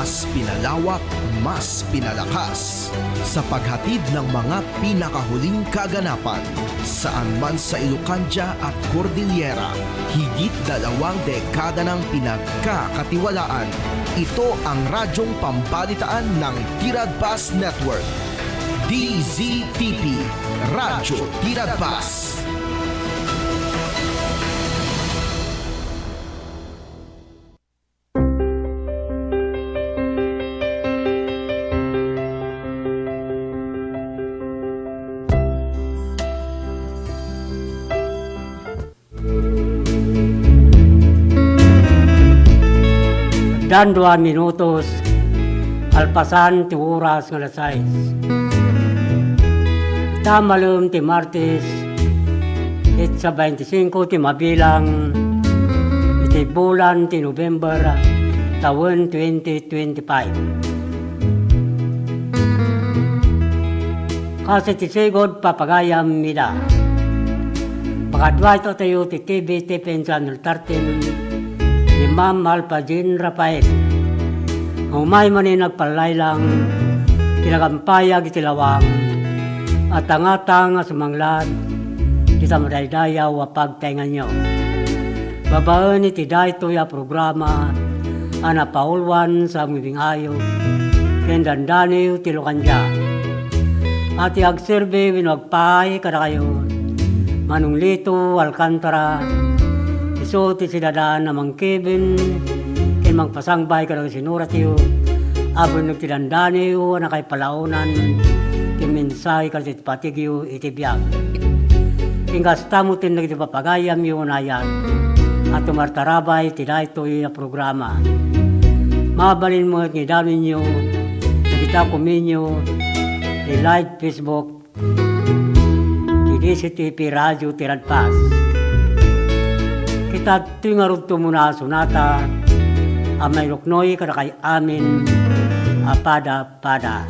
mas pinalawak, mas pinalakas sa paghatid ng mga pinakahuling kaganapan saan man sa Ilocania at Cordillera. Higit 2 dekada ng pinagkakatiwalaan. Ito ang radyong pambalitaan ng Tiradpas Network. DZTP, Radyo Tiradpas. Dan 2 minutos, alpasan ti oras ng alas 6. Tamalum ti Martes, sa 25 ti mabilang, iti bulan ti November, taon 2025. Kasi ti sigod papagayam mida. Pakadwa ito tayo ti TV Channel 13, ni Ma'am Alpajin Rafael. Umay man nagpalay lang, kinagampayag itilawang, at angatang sumanglad, kita madaydayaw pagtaingan nyo. Babaan iti dayto ya programa, ana paulwan sa mibing ayo, kendandaniw tilokanja. At iagserbe winagpay kada kayo, Manong Lito Alcantara, iso ti sidadaan namang Kevin, kin magpasangbay ka ng sinuratiyo, abon nagtidandaniyo na kay palaunan, kin minsay ka iti patigyo iti biyag. Ingas tamutin nagiti papagayam yung unayan, at tumartarabay ti dayto yung programa. Mabalin mo at ngidamin nyo, nagita kuminyo, di live Facebook, di DZTP Radio Tiradpas. Kita tingarod muna sunata, amay luknoy kada kay amin, apada-pada.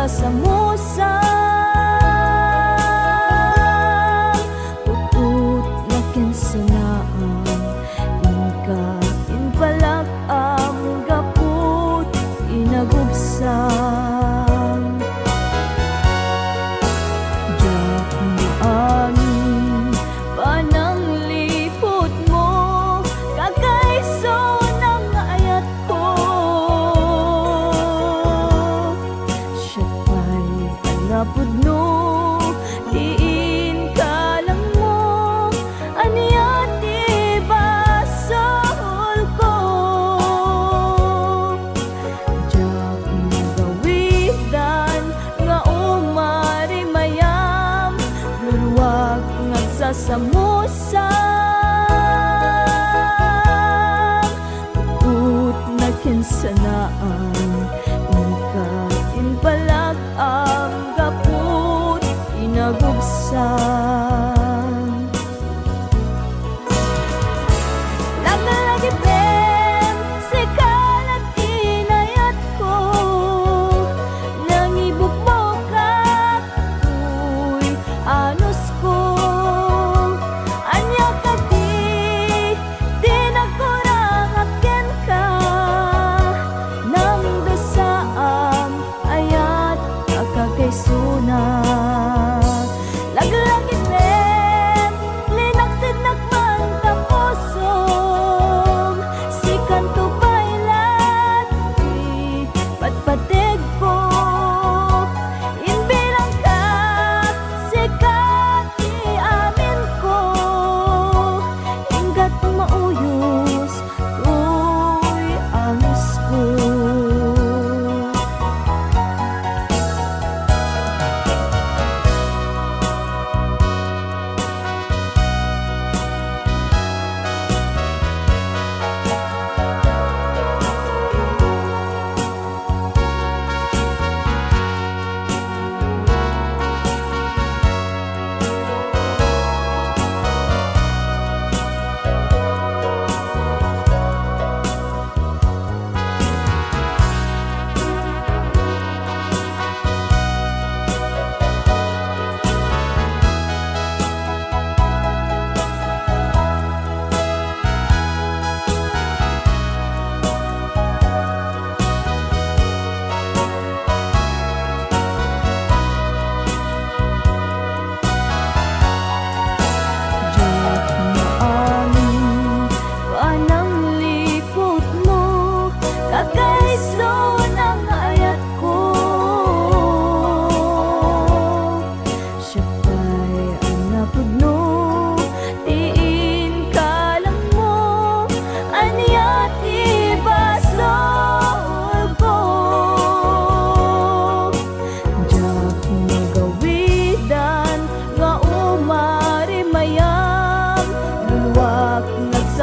Samusa puput na kinsanaan inka inpalak ang gaput inagubsang jak maamin panang lipot mo kakaiso ng ayat ko. Napudno, diin ka lang mo, aniya di basol ko. Diyak magawidan, nga umari mayam, luluwag nga sasamusang, puput na kinsanaan, inka inpalag ang gaput inagubsan. Lagi ben sekalat inayat ko, nangibuk mo ka uy anos ko. Anya ka di nagkurang akin ka, nang dosaam ayat kakakaisuna. Laglagit men linaksid nagman tapusong,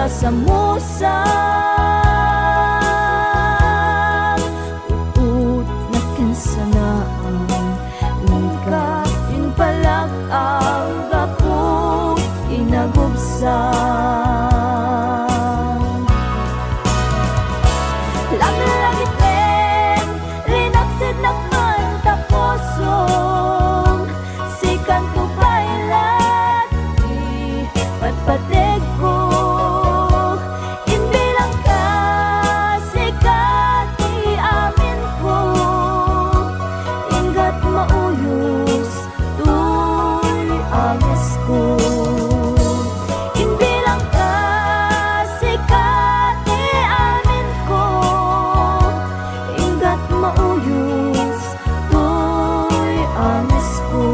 sa musang uut na kinsanaan Ika inpalag ang gapong inagubsang Langit din rinaksid na kantapusong Sikan ko bailat patpatig ko Imbilang ka sikat amin ko Ingat mauyos tuy angas ko Imbilang ka sikat amin ko Ingat mauyos tuy angas ko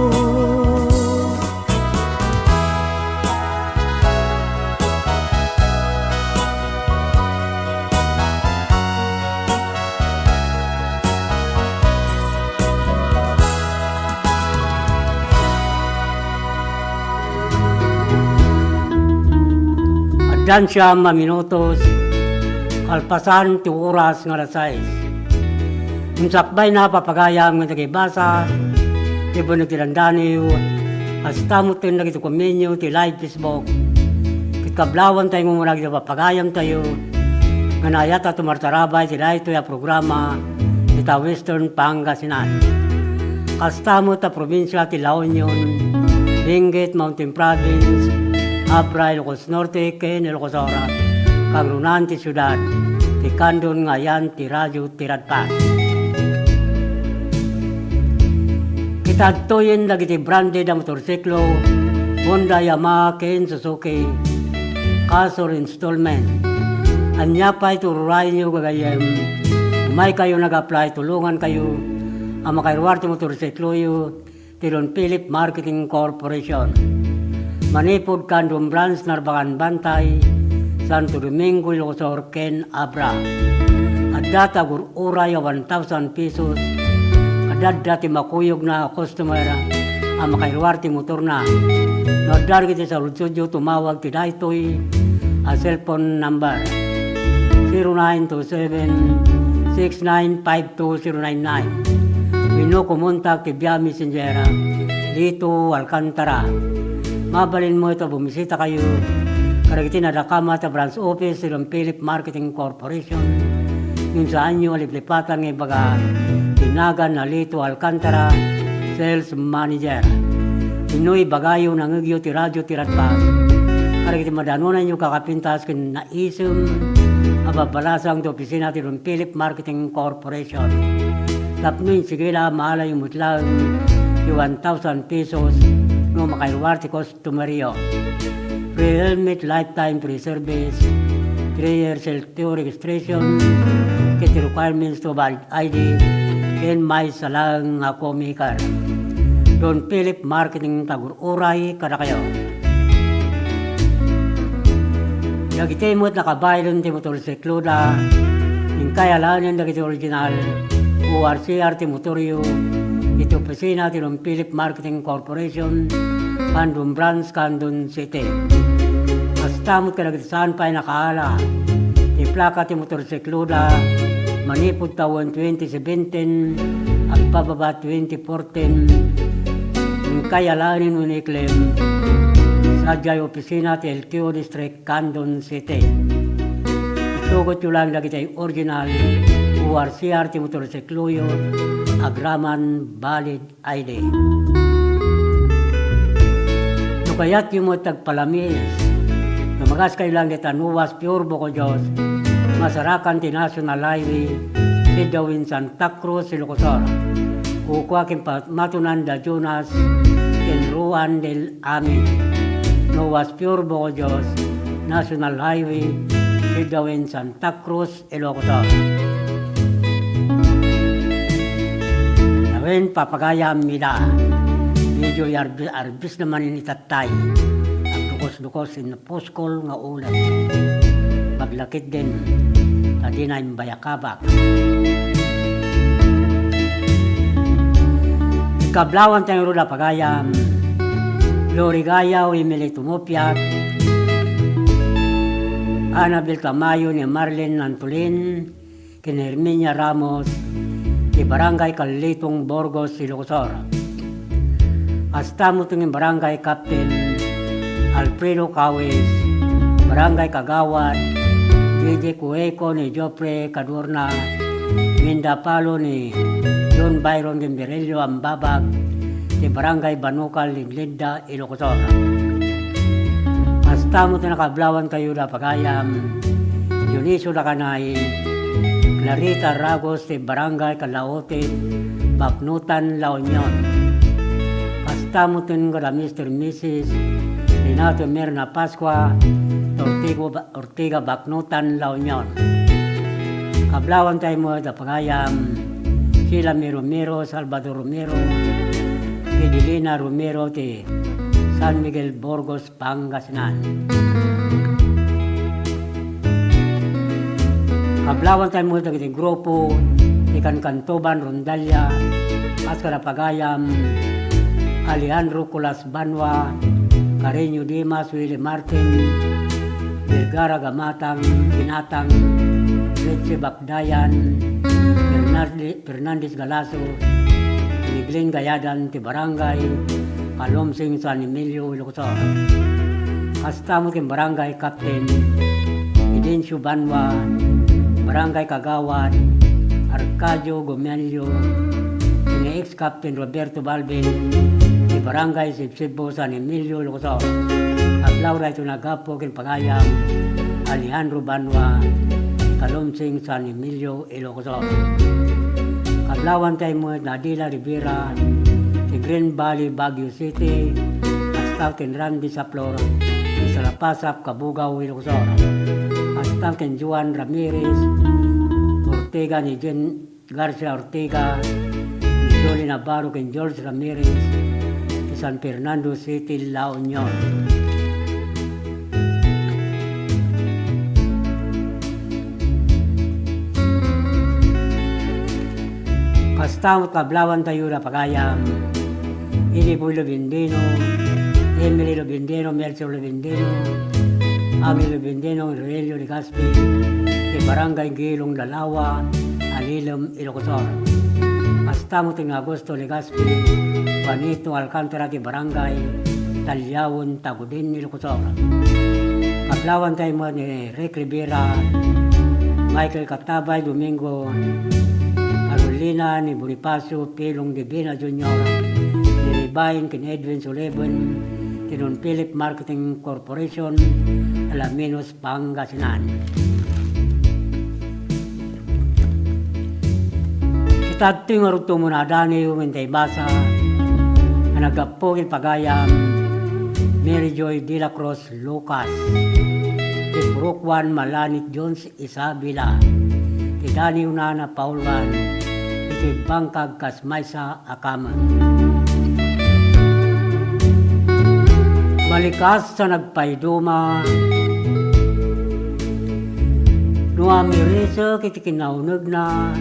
Adyan siya minutos, kalpasan ti oras nga alas 6. Unsakbay na papagayam nga nagibasa, ti bunag ti landaniw, hasta mo ti nagito kuminyo ti live Facebook. Kitkablawan tayo mo muna papagayam tayo, nga nayata tumartarabay ti live ya programa ti ta Western Pangasinan. Hasta mo ta probinsya ti La Union, Benguet, Mountain Province, Abra, Ilocos Norte, Ken, Ilocos Ora, Kagrunan, ti syudad, ti Kandon, Ngayan, ti Radyo, ti Radpas. Kitadtoyin lagi ti branded ang motorsiklo, Honda, Yamaha, Ken, Suzuki, Casor Installment. Anya pa iturayin nyo gagayem, umay kayo nag-apply, tulungan kayo, ang makairwar ti motorsiklo yu, ti Don Philip Marketing Corporation. Manipod Kandong Branch, Narbacan Bantay, Santo Domingo, Ilocos Sur, Ken, Abra. At data uray 1,000 pesos. Kadad dati makuyog na customer ang makailwar ti motor na. Nodar kita sa Lutsudyo tumawag ti daytoy a cellphone number 0927-6952-099. Wino kumontak ti Via Messenger dito Alcantara. Mabalin mo ito, bumisita kayo. Karagiti na Dakama ta branch office sa Don Philip Marketing Corporation. Yung saan nyo aliplipatan ng baga Tinagan na Lito Alcantara, Sales Manager. Inoy bagayo ng ugyo ti radyo ti Radpas. Karagiti madanunan nyo kakapintas kin naisum ababalasang ti opisina ti Don Philip Marketing Corporation. Tapnoy sigila mahala yung mutlang ti 1,000 pesos no makailwar ti customeryo. Free helmet, lifetime free service, 3 years LTO registration, kiti requirements to valid ID, ken may salang nga komikar. Don Philip Marketing Tagur-Uray, kada kayo. Yagitimot nakabaylon ti motorsiklo da, yung kayalanan na kiti original, ORCR ti motoryo, iti opisina ti Don Philip Marketing Corporation, Kandong Branch, Kandong City. Mastamot ka nagtisahan pa'y nakaala. Ti plaka ti motorsiklo da, manipod taon 2017, at pababa 2014, yung kayalanin uniklem, sadyay opisina ti LTO District, Kandong City. Itugot yung lang lagi tayo original, ORCR ti motorsiklo yun, agraman valid ID. Nukayat yung mo tagpalamis, namagas kayo lang kita nuwas pure boko Diyos, masarakan ti National Highway, si Dawin Santa Cruz, Ilocos Sur. Ukwa kin matunan da Jonas, kin Ruan del Amin. Nuwas pure boko Diyos, National Highway, si Dawin Santa Cruz, Ilocos Sur. Nawin papagayam nila, medyo arbis naman initatay, ang dukos-dukos in puskol nga ulam. Paglakit din, tadi na yung bayakabak. Ikablawan tayong rula pagayam, Lorigayaw, Emily Tumupyat, Anabel Tamayo ni Marlene Antolin, kin Herminia Ramos, di Barangay Kalitong Borgos, Ilocosor. Hasta mo tingin Barangay Captain Alfredo Cawis, Barangay Kagawad, DJ Cueco ni Jopre Cadurna, Minda Palo ni John Byron Gimberello Ambabag, di Barangay Banukal, Linda, Ilocosor. Hasta mo nakablawan kayo na pagayam, Dionisio Lacanay, Clarita Ragos, di Barangay Kalaotin, Baknutan, La Union. Hasta mo tinga Mr. Mrs. Renato Merna Pascua, Ortiga Baknutan, La Union. Kablawan tayo mo na pagayam, Sheila Romero, Salvador Romero, Fidelina Romero, ti San Miguel Borgos, Pangasinan. Kablawan tayo mo na grupo, ikan Kantoban, Rondalia, Paskara Pagayam, Alejandro Colas Banwa, Carreño Dimas, Willie Martin, Vergara Gamatang, Binatang, Leche Bakdayan, Fernandez Galaso, Miguelin Gayadan, Tibarangay, Kalomsing San Emilio, Ilocosor. Hasta mo kin Barangay Captain Idencio Banwa, Barangay Kagawad, Arcadio Gomelio, ex-Captain Roberto Balbin, di Barangay Sibsibo, San Emilio, Ilocosor. At Laura ito nagapo kin Pagayam, Alejandro Banwa, Kalomsing, San Emilio, Ilocosor. Kablawan tayo mo Nadila Rivera, di Green Valley, Baguio City, hasta kin Randy Saplor, di Salapasap, Kabugaw, Ilocosor. Hasta kin Juan Ramirez, Ortega ni Jen Garcia Ortega, Jolly Navarro ken George Ramirez, di San Fernando City, La Union. Kastamot kablawan tayo na pagayam, Iniboy Lobindino, Emily Lobindino, Mercer Lobindino, Ami Lobindino, Aurelio Ligaspi, di Barangay Gilong Dalawa, Alilum, Ilocosor. Hasta mo ting Agosto Legaspi, Juanito Alcantara di Barangay, Talyawon, Tagudin, Ilocosor. Kablawan tayo mo ni Rick Rivera, Michael Katabay, Domingo, Carolina ni Bonifacio, Pilong Divina Jr., ni Ribain, kin Edwin Sullivan, Kinon Philip Marketing Corporation, Alaminos, Pangasinan. Tating aruto mo na dani yung hintay basa na nagapogin pagayam Mary Joy de la Cruz Lucas, ti Brooklyn Malanit Jones Isabela, ti Dani Unana Paulman, ti Bangkag Kasmaysa Akaman. Balikas sa nagpayduma, nuamirisa kiti kinaunag na,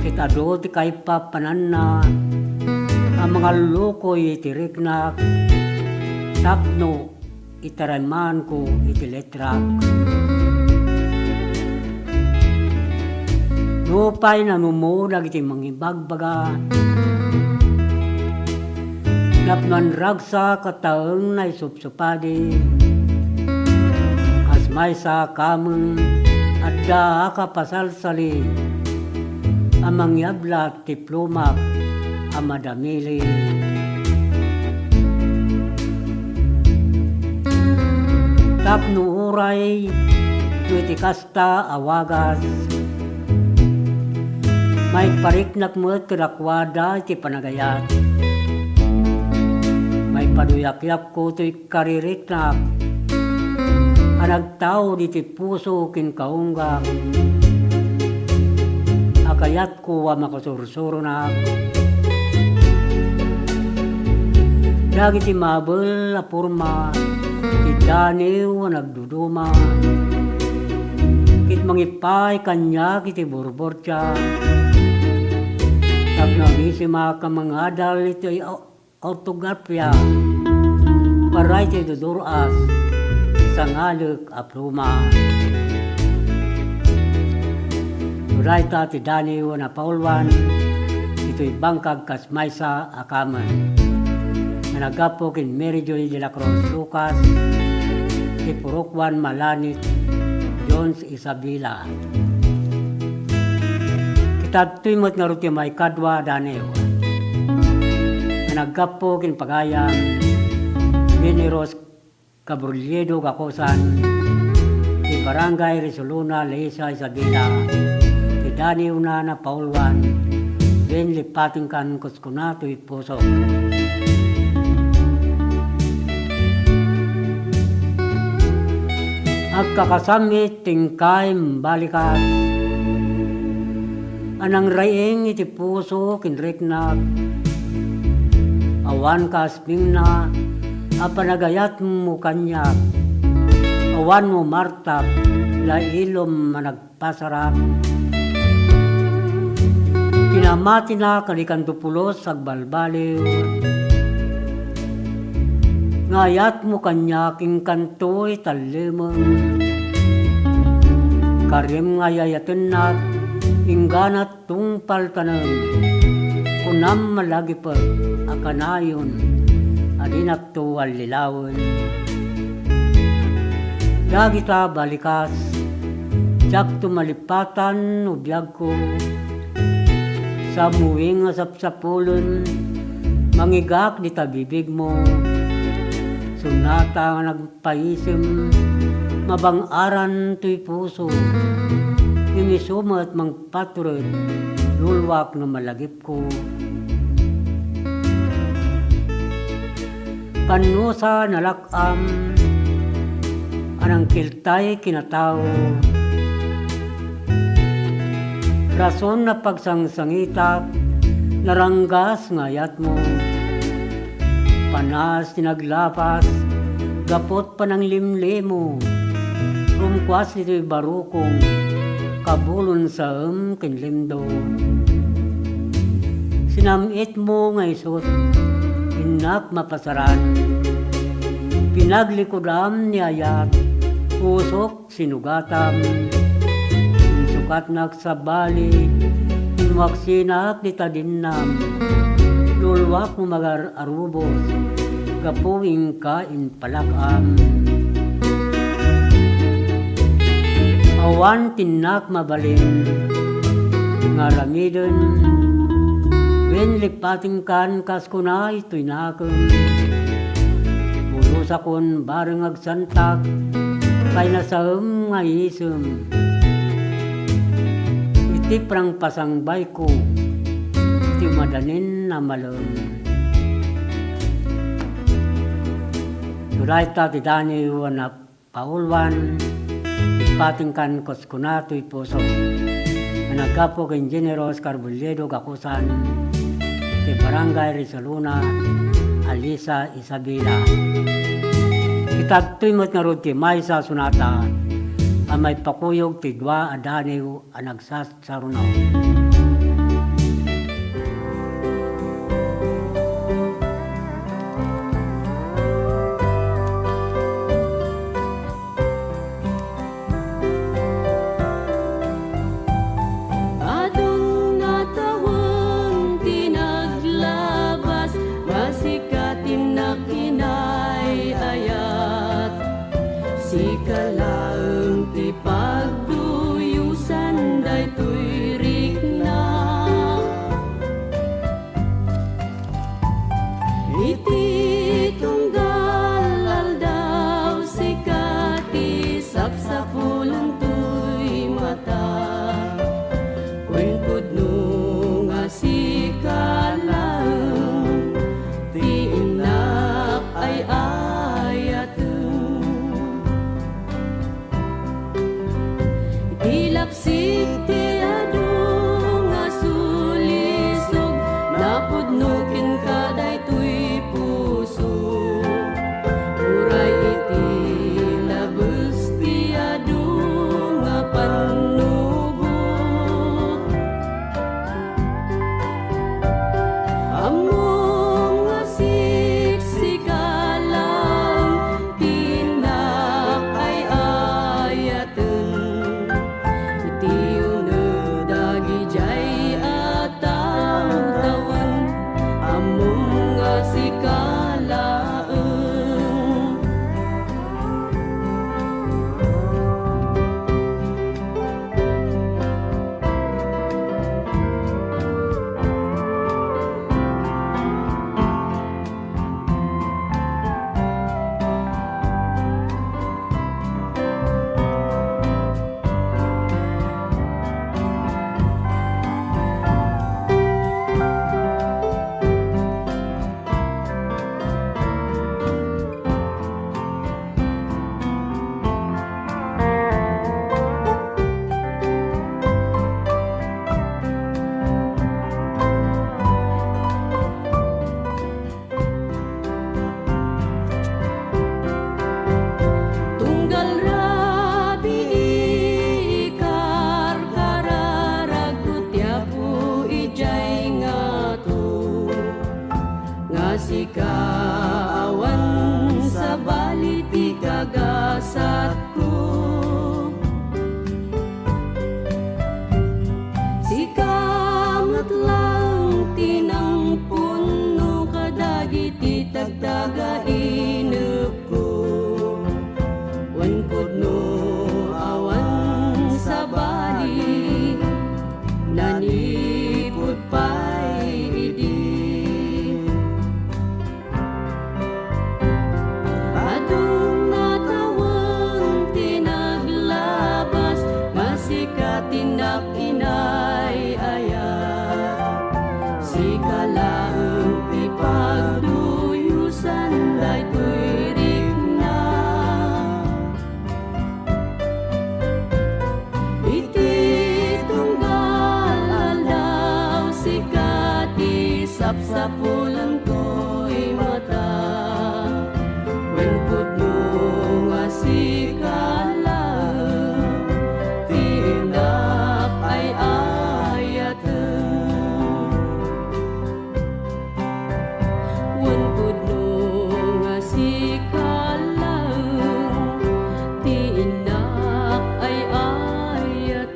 kita do ti kay papanan na ang mga lukoy itirik na tapno itaranman ko itiletrak. Lupay na mumulag iti mangibagbaga napman ragsa kataeng na isupsupadi kasmay sa kameng at da kapasalsali amang yabla tiplumak amadamili. Tapno uray tuiti kasta awagas may pariknak mo kirakwada iti panagayat may paduyak-yak ko ito'y kaririknak anagtao diti puso kin kaunggang akayat ko wa makasursuro na lagi ti mabel a purma ti daniw nagduduma kit mangipay kanya kiti burborcha tapnagisima ka mga adal iti autografya paray ti duduras sangalek a pluma. Suraita ti Daniel na Paulwan, ito'y bangkag kas maysa akaman. Nanagapo kin Mary Joy de la Cruz Lucas, ti Purukwan Malanit, Jones Isabela. Kitab timot nga ruti may kadwa Daniel. Nanagapo kin pagayang Generos Cabruliedo Gakosan, ti Barangay Risoluna, Leisa Isabela, ti Daniel na Paulwan, ben lipating kan kuskunato puso. At kakasamit tingkay balikas, anang rayeng iti puso kinrek na, awan kasping na, apanagayat mo kanyak, awan mo martap, la ilom managpasarap. Kinamati na kalikantupulos agbalbaliw, ngayat mo kanyak ing kantoy talimon, karim ngayayatin na, ingganat tungpal tanam, kunam malagi pa, akanayon, adinap to alilawan. Dagita balikas, jak tumalipatan ubiyag ko, sa muwing asapsapulon, mangigak di tabibig mo, sunata nga nagpaisim, mabang-aran to'y puso, inisumat mang paturod, lulwak na malagip ko. Kanusa nalakam, anang kiltay kinatao, rason na pagsangsangitak, naranggas ngayat mo, panas tinaglapas, gapot pa ng limlimo, rumkwas nito'y barukong, kabulon sa kinlimdo. Sinamit mo nga isot, inak mapasaran, pinaglikudam ni ayat, usok sinugatam, sukat nagsabali, inwaksinak di tadinnam, lulwak mo magar-arubos, gapuing ka inpalakam. Awan tinak mabalin, ngaramidon, wen lipating kan kaskuna ito'y nakon. Pulos akon bareng agsantak, kay nasaem nga isem. Iti prang pasangbay ko, iti madanin na malem. Suraita ti Daniel na Paulwan, lipating kan kaskuna ito'y puso. Nagkapo kay Generos Carbuliedo Gakusan, ti Barangay Risoluna, Alisa Isabela. Kitab timot nga rod ti maysa sunata, ang may pakuyog ti dua a Daniel a nagsasaruna. Sikalaeng ti pagduyusan daytoy rikna, iti tunggal aldaw sikati sapsapulan to'y mata, wen pudno nga sikalaeng ti inak ay ilapsik ti adu nga sulisog, napudnukin ka daytoy puso. Uray iti labus ti adu nga pannugot, among nga siksikalang tinak pudno awan sa bali nanipud pa'y idi adung natawang tinaglabas masikat tindak inay ayat si kalaeng ipagduyusan daytoy rikna iti tunggal aldaw sikat isapsapulan ko'y mata wen pudno nga si kalaeng tindak ay ayaten wen pudno nga si kalaeng tindak ay ayaten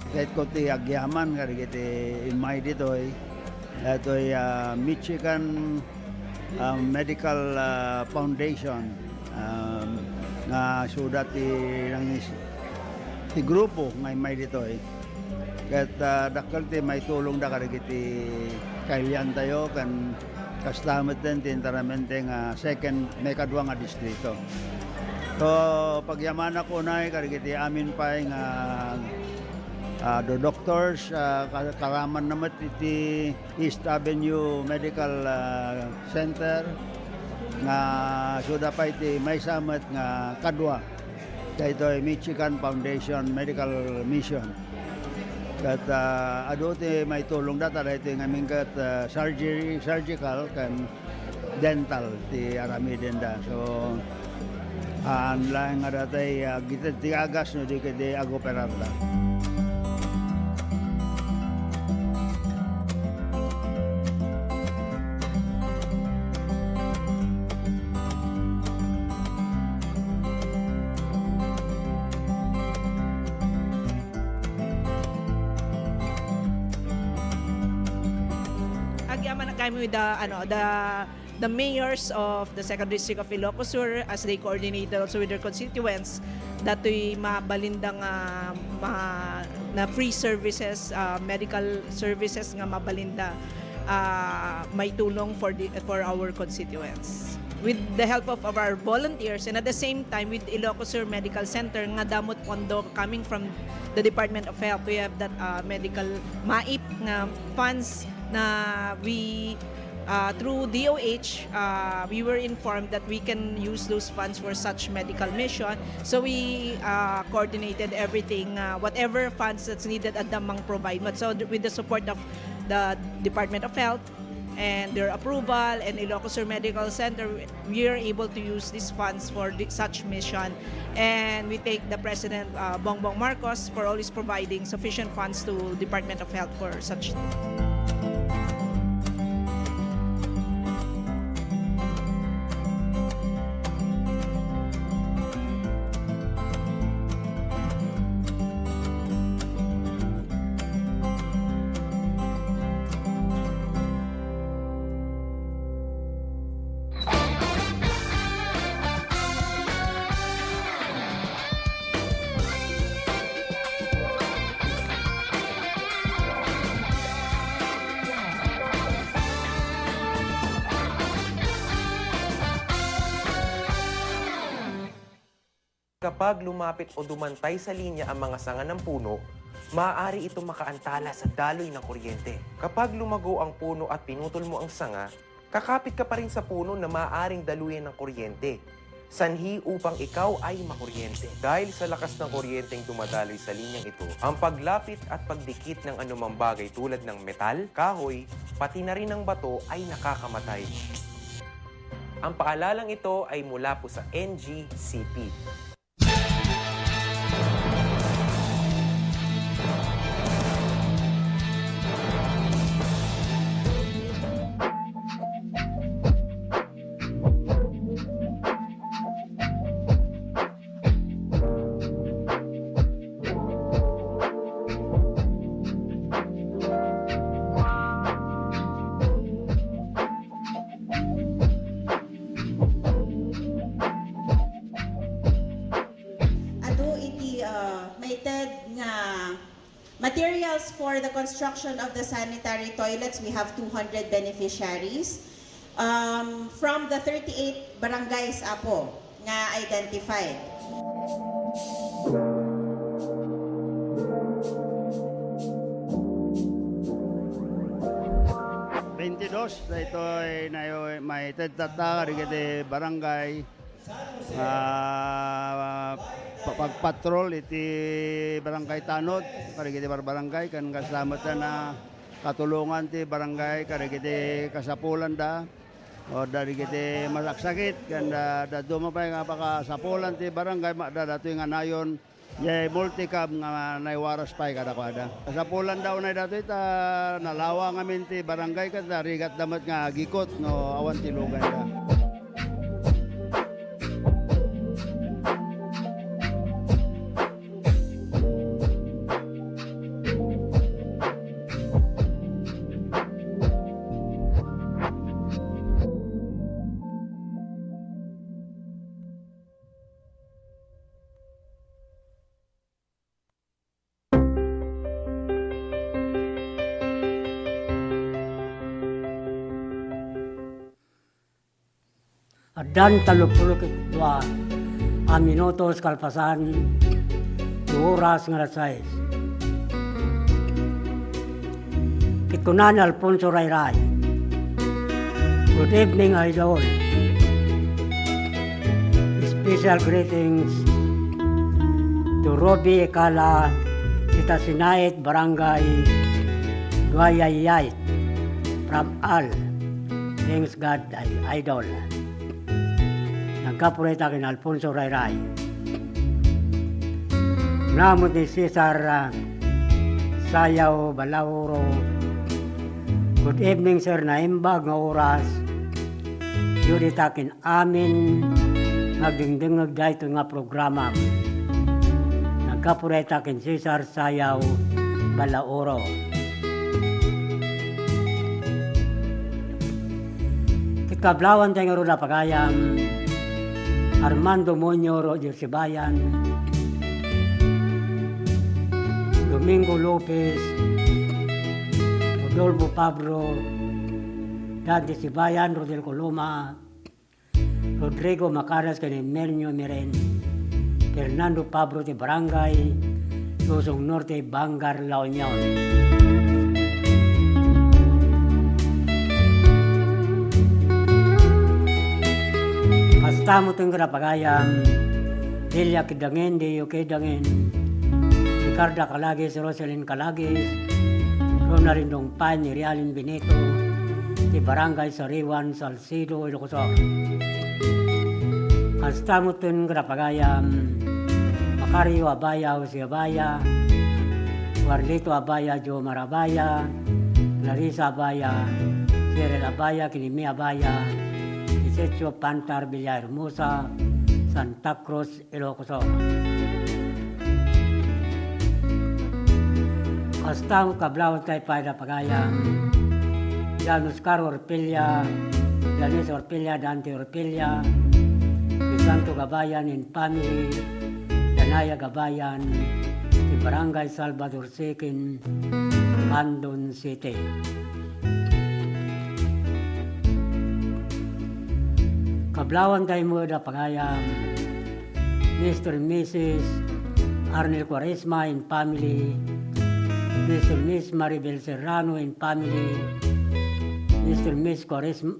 kahit ko ti agyaman kari kiti imay ditoy datoy Michigan Medical Foundation nga suda ti grupo nga imay ditoy ket dakkel ti may tulong da kari kiti kailian tayo kan kastamet din ti interamente nga second may kadwa nga distrito. So pagyaman ako na kari kiti amin pa nga the doctors karaman naman iti East Avenue Medical Center nga suda pa iti may samet nga kadwa daytoy Michigan Foundation Medical Mission kat adu ti may tulong data daytoy nga mingket surgical kan dental ti arami denda so lang nga datay gitad ti agas no di kadi agoperarda. Agyaman kami with the mayors of the second district of Ilocos Sur as they coordinated also with their constituents datoy mabalindang na free services medical services nga mabalinda may tulong for our constituents with the help of our volunteers and at the same time with Ilocos Sur Medical Center nga damot pondo coming from the Department of Health. We have that medical MAIP nga funds na we through DOH, we were informed that we can use those funds for such medical mission. So we coordinated everything, whatever funds that's needed at Damang provide. But so with the support of the Department of Health and their approval and Ilocos Sur Medical Center, we are able to use these funds for such mission. And we thank the President Bongbong Marcos for always providing sufficient funds to Department of Health for such. kapag lumapit o dumantay sa linya ang mga sanga ng puno, maaari itong makaantala sa daloy ng kuryente. Kapag lumago ang puno at pinutol mo ang sanga, kakapit ka pa rin sa puno na maaaring daluyan ng kuryente. Sanhi upang ikaw ay makuryente. Dahil sa lakas ng kuryenteng dumadaloy sa linyang ito, ang paglapit at pagdikit ng anumang bagay tulad ng metal, kahoy, pati na rin ng bato ay nakakamatay. Ang paalalang ito ay mula po sa NGCP. Ado iti maited nga materials for the construction of the sanitary toilets. We have 200 beneficiaries from the 38 barangays apo nga identified. Na ito ay may tedtata karigiti barangay pagpatrol iti barangay Tanod karigiti barangay kan kasama na katulungan ti barangay karigiti kasapulan da o darigiti masaksakit kan da dumapay nga pakasapulan ti barangay datoy nga nayon yay multicab nga naiwaras pay kada. Sa pulan daw na datoy ta nalawa nga minti barangay kada rigat damat nga gikot no awan tilugan da. Dan talupulok itwa a minutos kalpasan oras nga alas 6. Kitunan Alfonso Rayray. Good evening, Idol. Special greetings to Robbie Ekala, Kita Sinait, Barangay Duayayay, from Al. Thanks God, Idol. Nagkapurita kin Alfonso Rayray. Namot ni Cesar Sayaw Balauro. Good evening, sir. Naimbag nga oras. Yuri takin amin magdingdingag dahito nga programa. Nagkapurita kin Cesar Sayaw Balauro. Kitkablawan tayo nga ro na pagayam Armando Monyo, Roger Sibayan, Domingo Lopez, Rodolfo Pablo, Dante Sibayan, Rodel Coloma, Rodrigo Macaras, Mernio Miren, Fernando Pablo de Barangay, Luzon Norte, Bangar, La Union. Tamo teng pagayam Delia Kidangin, Deyo Kidangin, Ricarda Calagis, Roselyn Calagis, Rona Rindong Pan, Realin Benito, di Barangay Sariwan, Salcido, Ilocosor. Tamo teng pagayam Macario Abaya, Jose Abaya, Warlito Abaya, Jo Marabaya, Larissa Abaya, Cyril Abaya, Kinimi Abaya, Sergio Pantar Villahermosa, Santa Cruz, Ilocosor. Hasta kablawan tayo pada pagayam Jan Oscar Orpilla, Janis Orpilla, Dante Orpilla, Crisanto Gabayan in family, Danaya Gabayan, di Barangay Salvador Sikin, Andon City. Kablawan tayo mo da pagayam Mr. and Mrs. Arnel Quaresma and family, Mr. and Miss Maribel Serrano and family, Mr. and Miss Quaresma,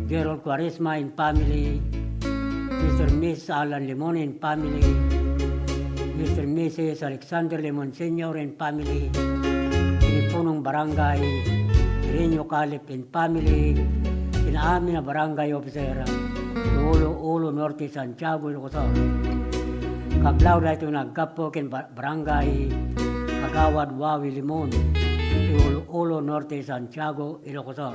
Gerald Quaresma and family, Mr. and Miss Alan Limon and family, Mr. and Mrs. Alexander Limon Sr. and family, Pinipunong Barangay, Irenyo Calip and family, Inaamin na Barangay Officer, Ulo Norte, Santiago, Ilocosor. Kablaw na ito nagkapo kin Barangay, Kagawad Wawi Limon, Ulo Norte, Santiago, Ilocosor.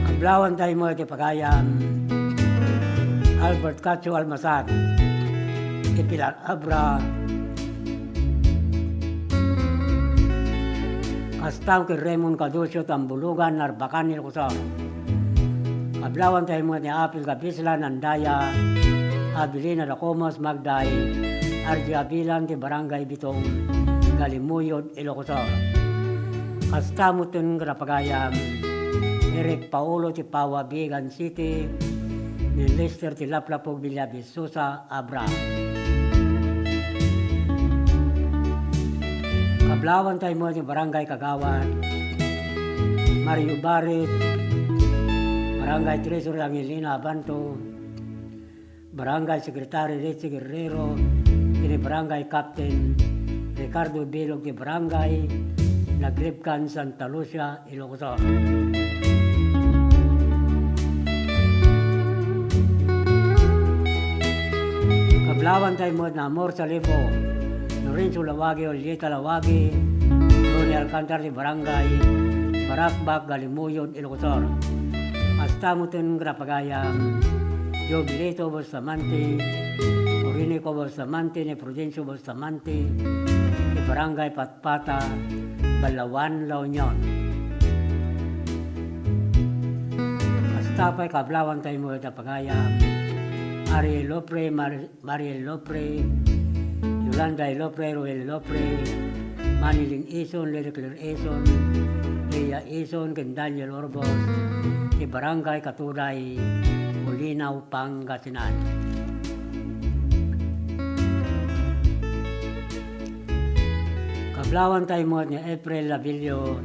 Kablawan tayo mo iti pagayam, Albert Cacho Almasad, Ipilar Abra, Kastaw kay Raymond Cadusio Tambulugan, Narbacan, Ilocosor. Kablawan tayo mga ni Apil Kabisla, Nandaya, Abilina Lacomos, Magday, Arji Abilan, ti Barangay Bitong, Galimuyod, Ilocosor. Kastamutin Grapagayam, Eric Paulo, ti Pawa, Bigan City, ni Lester, ti Laplapog, Villabis, Susa, Abra. Kablawan tayo mo sa Barangay Kagawad, Mario Barit, Barangay Treasurer Angelina Abanto, Barangay Secretary Richie Guerrero, ini Barangay Captain Ricardo Bilog di Barangay Nagribkan, Santa Lucia, Ilocosor. Kablawan tayo mo na Amor Salibo, Lorenzo Lawagi, Olieta Lawagi, Rony Alcantar di Barangay, Barakbak, Galimuyod, Ilocosor. Astamutin Grapagayam, Jobilito Bustamante, Orinico Bustamante, ni Prudencio Bustamante, di Barangay Patpata, Balawan, La Union. Astapay Kablawan tayo mo ita pagayam, Ariel Lopre, Mariel Lopre, Yolanda Lopre, Roel Lopre, Maniling Ison, Lericler Ison, Leia Ison, ken Daniel Orbos, di Barangay Katuray, Molinaw, Pangasinan. Kablawan tayo mo ni April Abilio,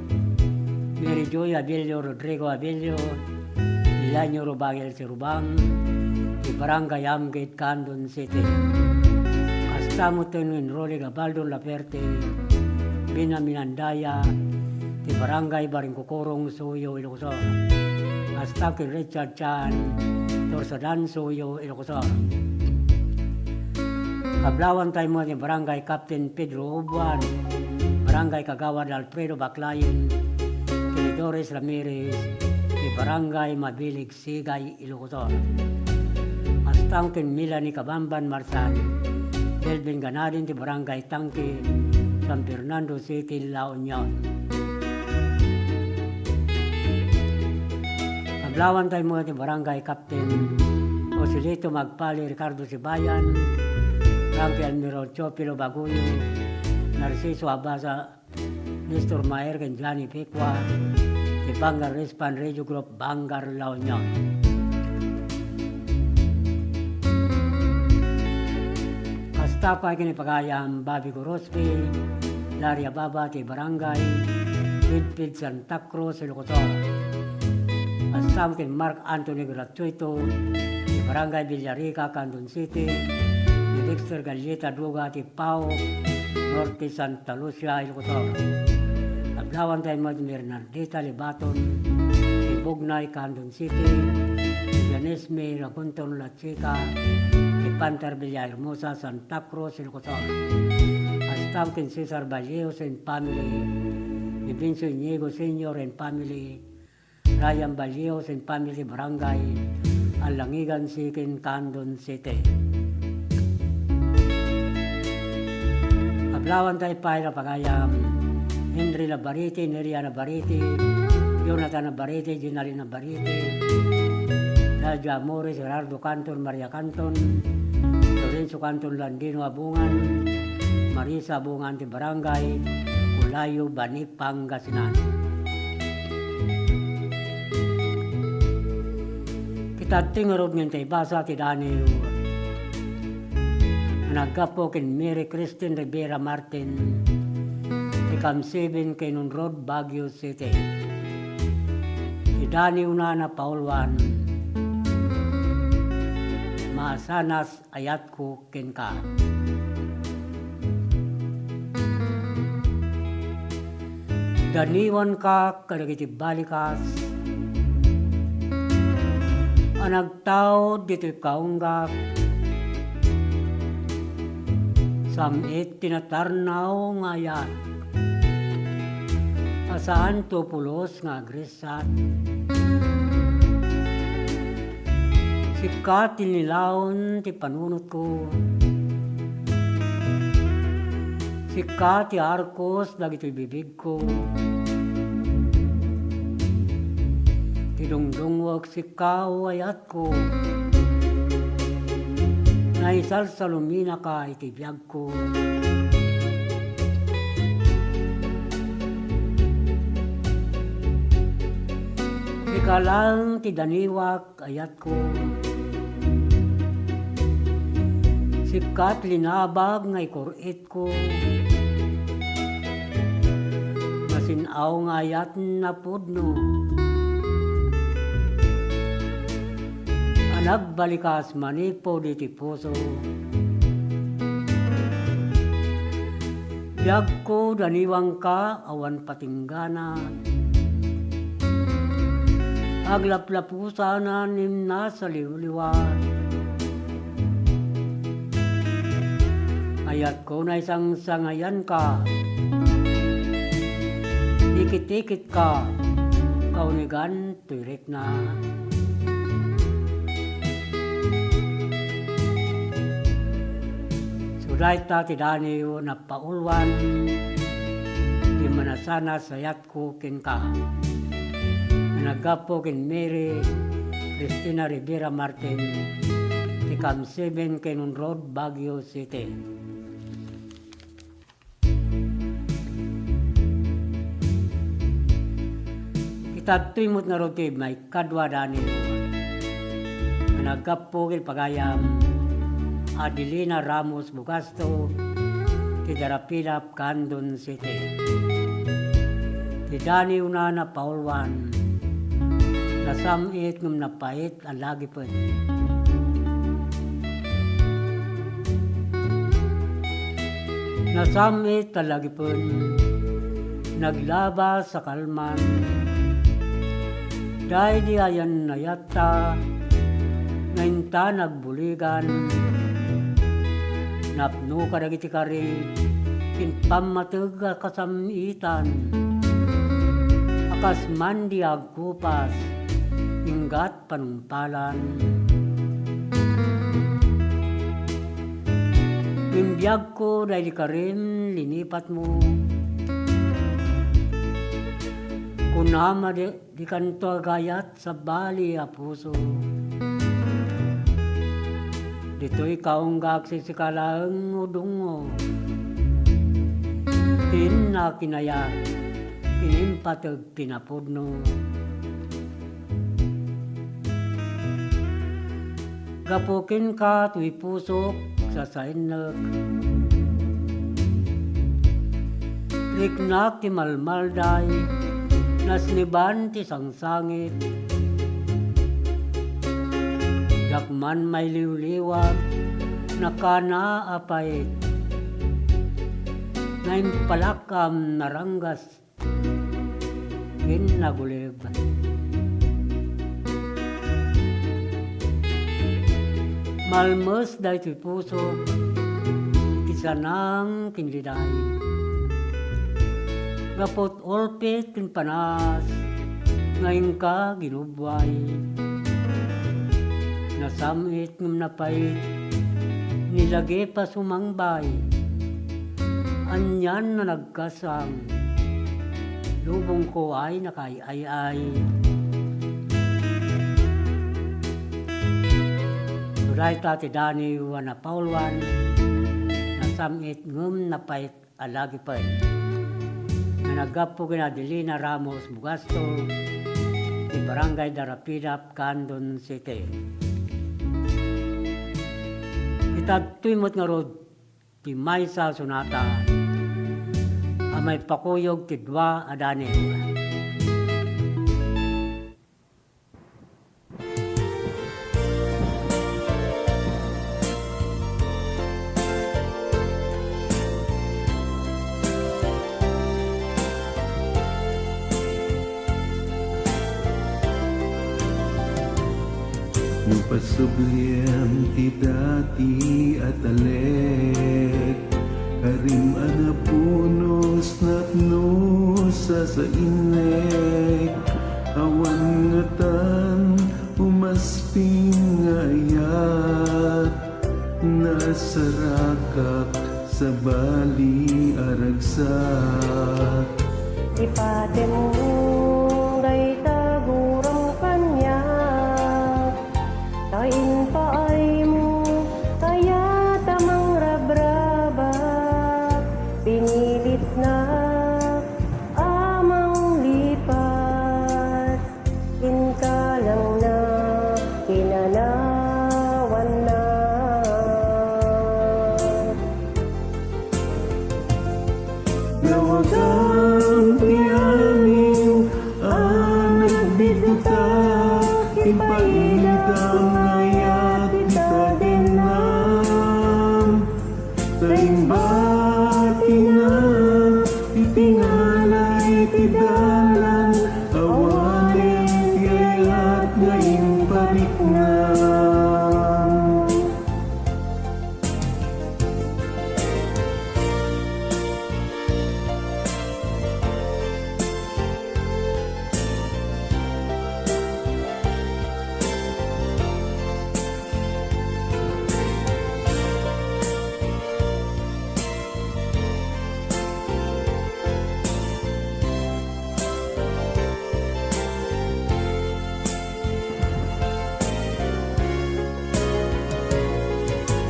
Mary Joy Abilio, Rodrigo Abilio, Ilanyo Rubagel si Rubang, di Barangay Amgate, Candon City. Kastamutin ng Rolly Gabaldo Laperte, Binaminandaya, di Barangay Baringkukurong, Suyo, Ilocosor. Kastamutin Richard Chan, Torsadan, Suyo, Ilocosor. Kablawan tayo mo ni Barangay Captain Pedro Ubuan, Barangay Kagawad Alfredo Baclayin, Doris Ramirez, di Barangay Mabilig, Sigay, Ilocosor. Astangkin Milani Kabamban Marsan, Delvin Ganadin, di Barangay Tangki, San Fernando City, La Union. Kablawan tayo mo ni Barangay Captain Osilito Magpali, Ricardo Sibayan, Frankie Almiro Chopilo Baguyo, Narciso Abasa, Nestor Maer, ken Johnny Pekwa, di Bangar Respan Radio Group, Bangar, La Union. Kastapay kini pagayam Babi Gorospe, Daria Baba, ti Barangay, Pidpid Santa Cruz, Ilocosor. Kastapay kini Mark Anthony Gratuito, ti Barangay Villarica, Candon City, di Dexter Galleta Duga, ti Pau, Norte Santa Lucia, Ilocosor. Kablawan tayo mo ni Bernardita Libaton, ti Bugnay, Candon City, ti Janesme Ragunton La Chica, ti Pantar Villahermosa, Santa Cruz, Ilocosor. Astamkin Cesar Valleos and family, ni Vincio Inigo Sr. and family, Ryan Valleos and family, Barangay Alangigan, Sikin, Candon City. Kablawan tayo pa na pagayam, Henry Nabarite, Neria Nabarite, Jonathan Nabarite, Ginali Nabarite, Nadia Amores, Gerardo Canton, Maria Canton, Lorenzo Canton Landino Abungan, Marisa Abungan, ti Barangay Ulayo, Bani, Pangasinan. Kita tingurod ng basa ti Daniel. Nagkapo kin Mary Christine Rivera Martin. Ikam 7 kay Nun Road, Baguio City. Ti Daniel na Paulwan. Maasanas ayat ko kin ka. Daniwan ka kadagiti balikas. Anagtao dito kaunggak. Samit tinatarnaw ngayan. Asaan to pulos nga agresat. Sikat tinilawon ti panunot ko. Sikat ti arkos dagito'y bibig ko. Tidungdungwag sikaw ayat ko. Naisal sa lumina ka itibiyag ko. Sikalang tidaniwak ayat ko. Sikat linabag ngay kurit ko. Masinaw nga ayat na pudno. Nagbalikas manipo diti puso. Biyag ko daniwang ka awan patinggana. Aglaplapusa na nimna sa liwliwan. Ayat ko na isang sangayan ka. Ikit-ikit ka. Kaunigan tuirik na. Suday ta ti Daniel na paulwan. Di manasana sayat ko kin ka. Nagapo kin Mary Cristina Rivera Martin. Ikam 7 kay Nun Road, Baguio City. Kita tuimot na roti may kadwa Daniel. Nagapo kin pagayam Adelina Ramos Bugasto, ti Darapilap, Candon City. Ti Daniel na Paulwan, nasamit ngum napait ang lagi po. Nasamit ang lagi po, naglaba sa kalman, dahil di ayan na yata, ngayon ta nagbuligan, napno ka dagiti kari, kinpamatag kasamitan, akas mandi agkupas, inggat panumpalan. Imbiyag ko dahil karim linipat mo, kunama di kanto agayat sa bali a puso. Dito'y kaunggak sisikalaang udungo. Tin na kinayat, kinimpatag pinapudno. Gapukin ka tuy pusok sa sainag. Riknak ti malmalday, nasniban ti sangsangit. Dakman may liwliwag, nakana apait. Ngayon palakam naranggas, ginagulib. Malmos dahi ti puso, kisanang kinliday. Gapot olpit kin panas, ngayon ka ginubway. Nasamit ng napait, nilagay pa sumangbay. Anyan na nagkasang, lubong ko ay nakayayay. Suray tati Daniel na Paulwan, nasamit ngum napait alagi pa. Na nagapo kina Adelina Ramos Bugasto, ti Barangay Darapilap, Candon City. Itagtuimot nga rod ti Maysa Sunata, amay pakuyog ti dua adanin. Nupasublian ti dati at alek Karim anapunos natno sa inek Awan ngatan umasping ayat Nasarakak sa bali aragsak Ipate mo day tagurang kanya Kain paay mo kaya tamang rabraba Pinilit na amang lipat Inka lang na kinanawan na Nawagang tiyamin ang nagbitutak Ipaidang ayat kita dinam Taing bati na itingalay tidalan Awanin tiyayat ngayon pariknam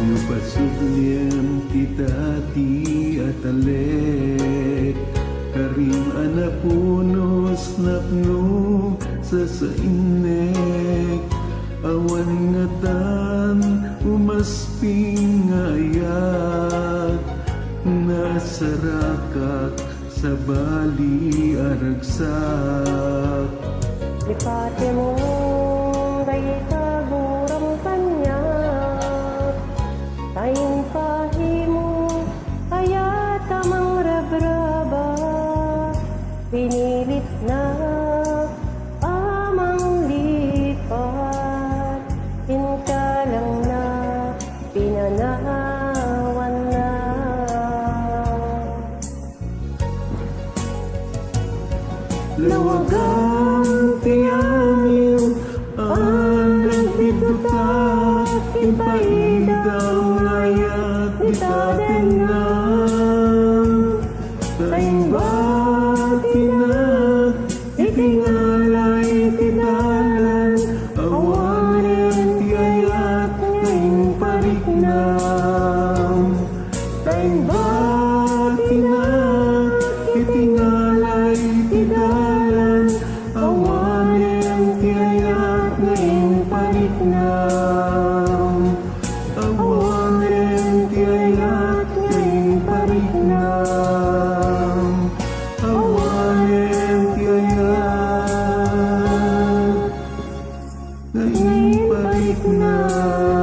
Nupasublian kita ti atalek Karim anapunos napno sa inek Awan ngatan umasping ayat Nasarakak sa bali aragsak Lipate mo day tagurang kanya Kain pahi mo kaya tamang rabraba Pinilit na amang lipat Inka lang na pinanawan na Lawagang tiyamin ang nagbitutak Ipaidang ayat kita dinam Taing bati na itingalay tidalan Awanin tiyayat ngayon pariknam Taing bati na itingalay tidalan Awanin tiyayat ngayon pariknam Awanin tiyayat ngayon pariknam Awanin tiyayat ngayon pariknam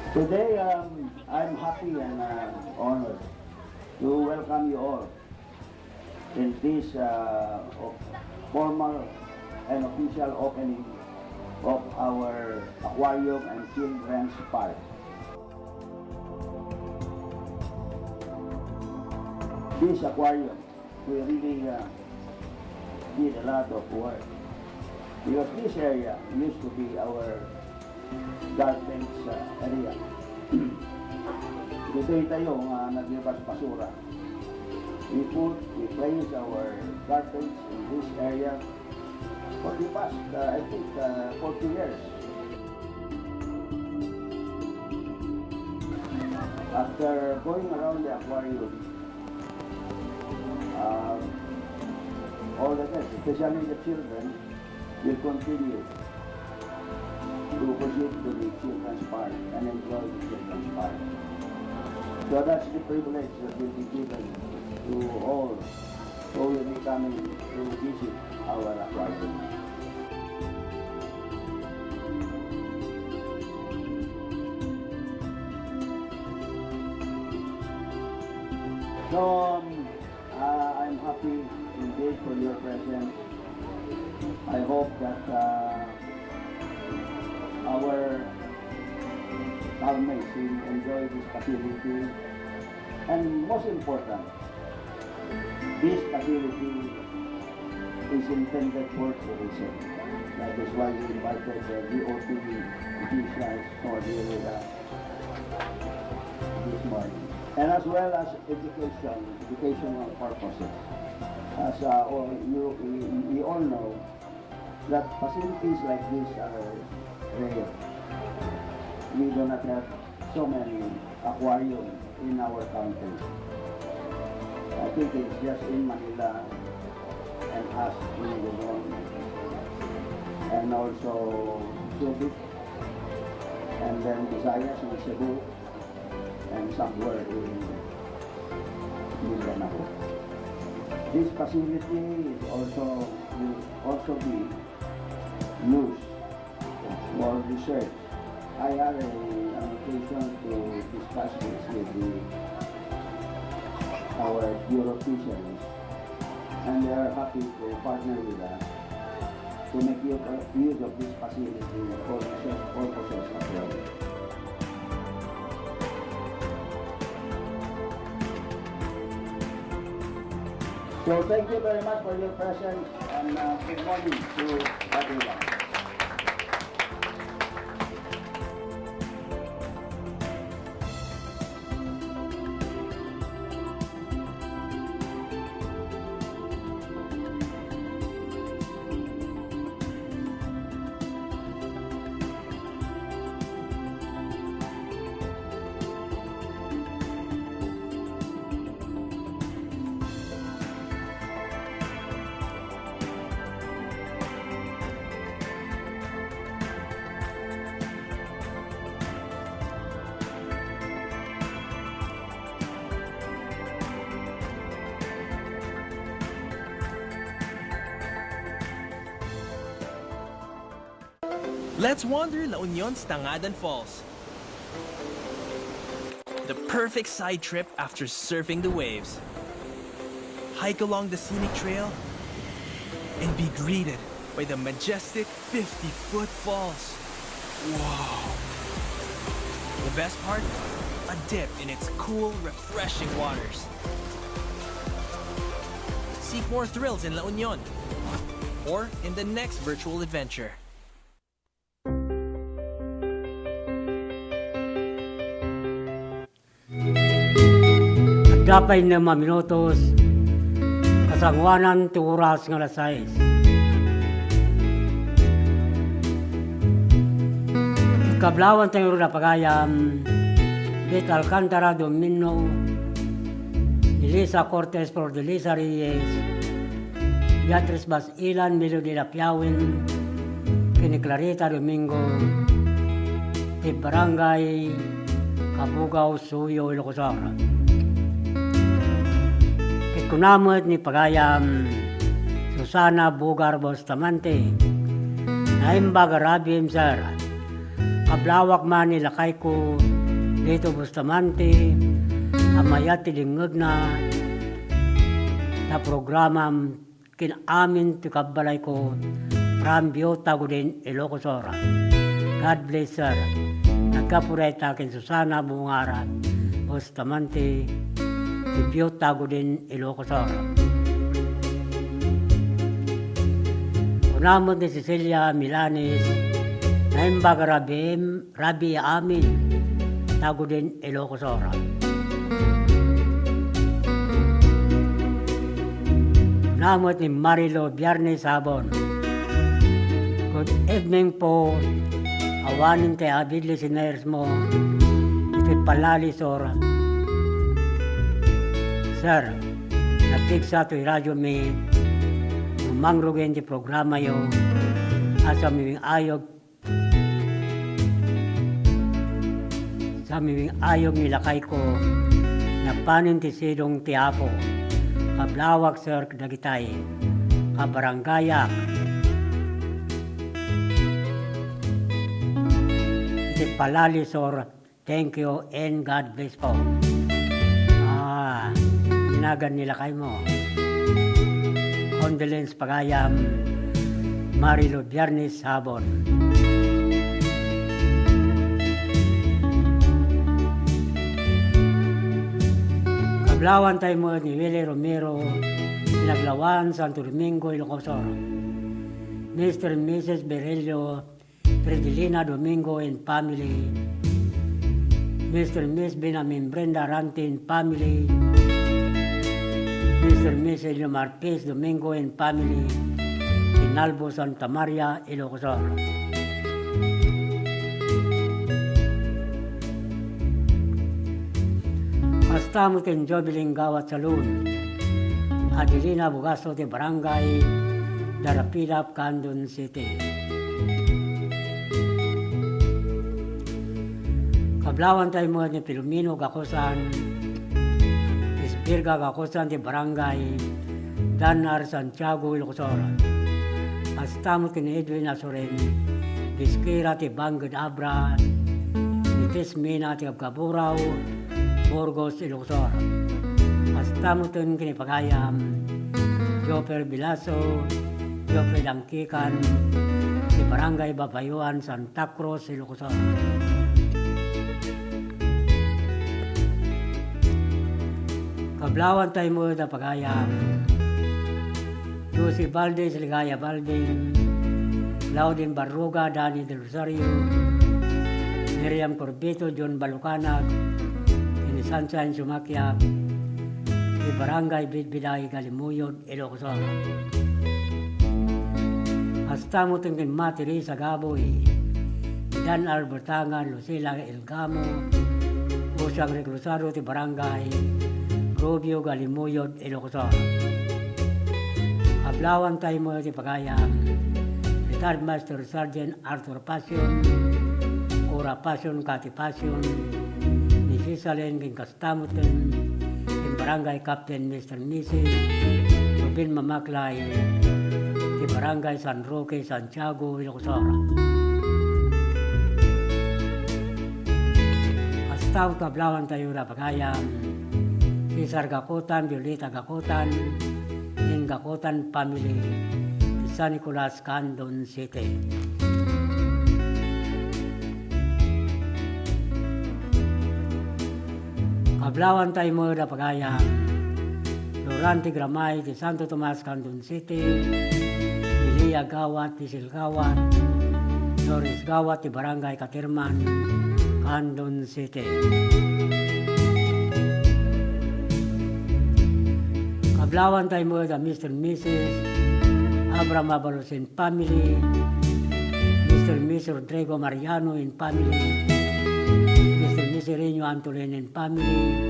Today, I'm happy and honored to welcome you all in this formal and official opening of our aquarium and children's park. This aquarium, we really did a lot of work because this area used to be our garbage area. Dito yung naglabas basura. We place our garbage in this area for the past, I think, 40 years. After going around the aquarium, all the guests, especially the children, will continue to proceed to the children's park and enjoy the children's park. So that's the privilege that will be given to all who will be coming to visit our aquarium. So I'm happy indeed for your presence. I hope that our housemates will enjoy this facility, and most important, this facility is intended for tourism. That is why we invited the DOT officials for this morning, and as well as educational purposes. As we all know that facilities like this are rare. We do not have so many aquariums in our country. I think it's just in Manila and us in Luzon, and also Subic, and then Visayas in Cebu, and somewhere in Mindanao. This facility will also be used for research. I had an occasion to discuss this with our Bureau officials, and they are happy to partner with us to make use of this facility for research purposes as well. So thank you very much for your presence, and good morning to everyone. Let's wander La Union's Tangadan Falls. The perfect side trip after surfing the waves. Hike along the scenic trail and be greeted by the majestic 50-foot falls. Whoa! The best part? A dip in its cool, refreshing waters. Seek more thrills in La Union or in the next virtual adventure. Dapay na 5 minutos, kasangwanan ti oras nga alas 6. Kablawan tayo na pagayam, Bet Alcantara Domino, Elisa Cortez por Elisa Reyes, Beatriz Bas Ilan, Milo de la Piawin, kini Clarita Domingo, ti Barangay Kabugaw, Suyo, Ilocosara. Kunamot ni pagayam Susana Bugar Bustamante, Naimba Garabim Sara, kablawak man nilakay ko Lito Bustamante, amayat tilingag na programam kinamin ti kabalay ko Rambio Tagudin Ilocos Ora. God bless sir. Nagkapuray takin Susana Bungara Bustamante Rambio Tagudin Ilocos Ora. Unamot ni Cecilia Milanes na imbaga Rabi Amin Tagudin Ilocos Ora. Namot ni Marilo Biyernes Sabon. Good evening po. Awanin tayo abid listeners mo. Ito'y palali sora. Sir, napigsa to'y radyo mi. Umangrugen di programa yo. Asa miming ayog. Sa miming ayog nilakay ko. Napanin ti sidong tiapo. Kablawak sir dagitay, kabarangayak. Iti palali sir, thank you and God bless po. Ginagan nila kayo mo. Condolence pagayam, Marilo Biyernes Sabon. Kablawan tayo mo ni Willie Romero, Pinaglawan, Santo Domingo, Ilocos Oro. Mr. and Mrs. Berelio, Fredelina Domingo and family. Mr. and Miss Benjamin Brenda Rantin family. Mr. and Miss Elio Marquez Domingo and family. Inalbo Santa Maria, Ilocos Oro. Estamos en Jobiling Gawat Saloon, Adelina Bugaso de Barangay, Darapilap, Candon City. Kablawan tayo mo ni Pilumino Gakosan, Espirga Gakosan de Barangay, Danar Santiago, Ilocos Oro. Estamos en Edwin Asoren, Biskira de Bangad Abra, Nitis Mina de Abgaburao, Burgos, Ilocos Oro. Estamos en Kinipagayam, Joper Bilaso, Joper Dangkikan, di Barangay Babayuan, Santa Cruz, Ilocos Oro. Kablawan tayo mo na pagayam, Lucy Valdez, Ligaya Baldin, Laudin Barruga, Dani Del Rosario, Miriam Corbito, John Balucanag, Sunshine Sumakyap, di Barangay Bidbiday, Galimuyod, Ilocos Oro. Hasta mo tingin Matiri sa Gaboy, Dan Albertangan, Lucila Elgamo, Usang Reclusaro, di Barangay, Rubio, Galimuyod, Ilocos Oro. Hablawan tayo mo di Pagayam, Retired Master Sergeant Arthur Passion, Cora Passion, Kati Passion, Sisalen, king Kastamutin, king Barangay Captain Mr. Mrs. Rubin Mamaklay, king Barangay San Roque, Santiago, Ilocos Oro. Astaw Kablawan tayo na Pagayam, Cesar Gakutan, Violeta Gakutan, king Gakutan family, San Nicolas, Candon City. Kablawan tayo mo na Pagayam, Lorante Gramay de Santo Tomas, Candon City, Lilia Gawat, Tisil Gawat, Doris Gawat, di Barangay Katirman, Candon City. Kablawan tayo mo na Mr. and Mrs. Abraham Abalosin family, Mr. and Mrs. Rodrigo Mariano and family, Mr. Misereño Antolin and family,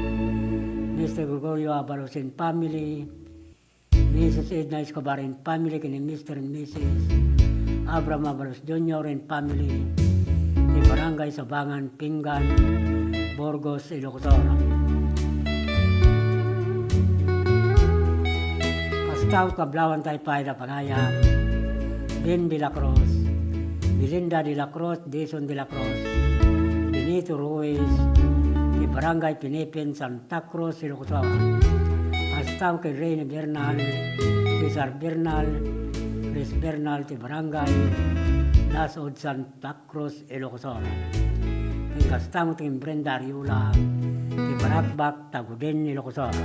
Mr. Gregorio Abalos and family, Mrs. Edna Escobar and family, kini Mr. and Mrs. Abraham Abalos Jr. and family, di Barangay Sabangan, Pinggan, Burgos, Ilocos Oro. Kastaw Kablawan tayo pa na Pagayam, Ben Vilacruz, Belinda de la Cruz, Jason de la Cruz, Benito Ruiz, Barangay Pinipin, Santa Cruz, Ilocos Sur. Hasta kay Rene Bernal, Cesar Bernal, Chris Bernal, ti Barangay Lasod, Santa Cruz, Ilocos Sur. Kay kastamo ti Brenda Ariula, ti Barakbak, Tagudin, Ilocos Sur.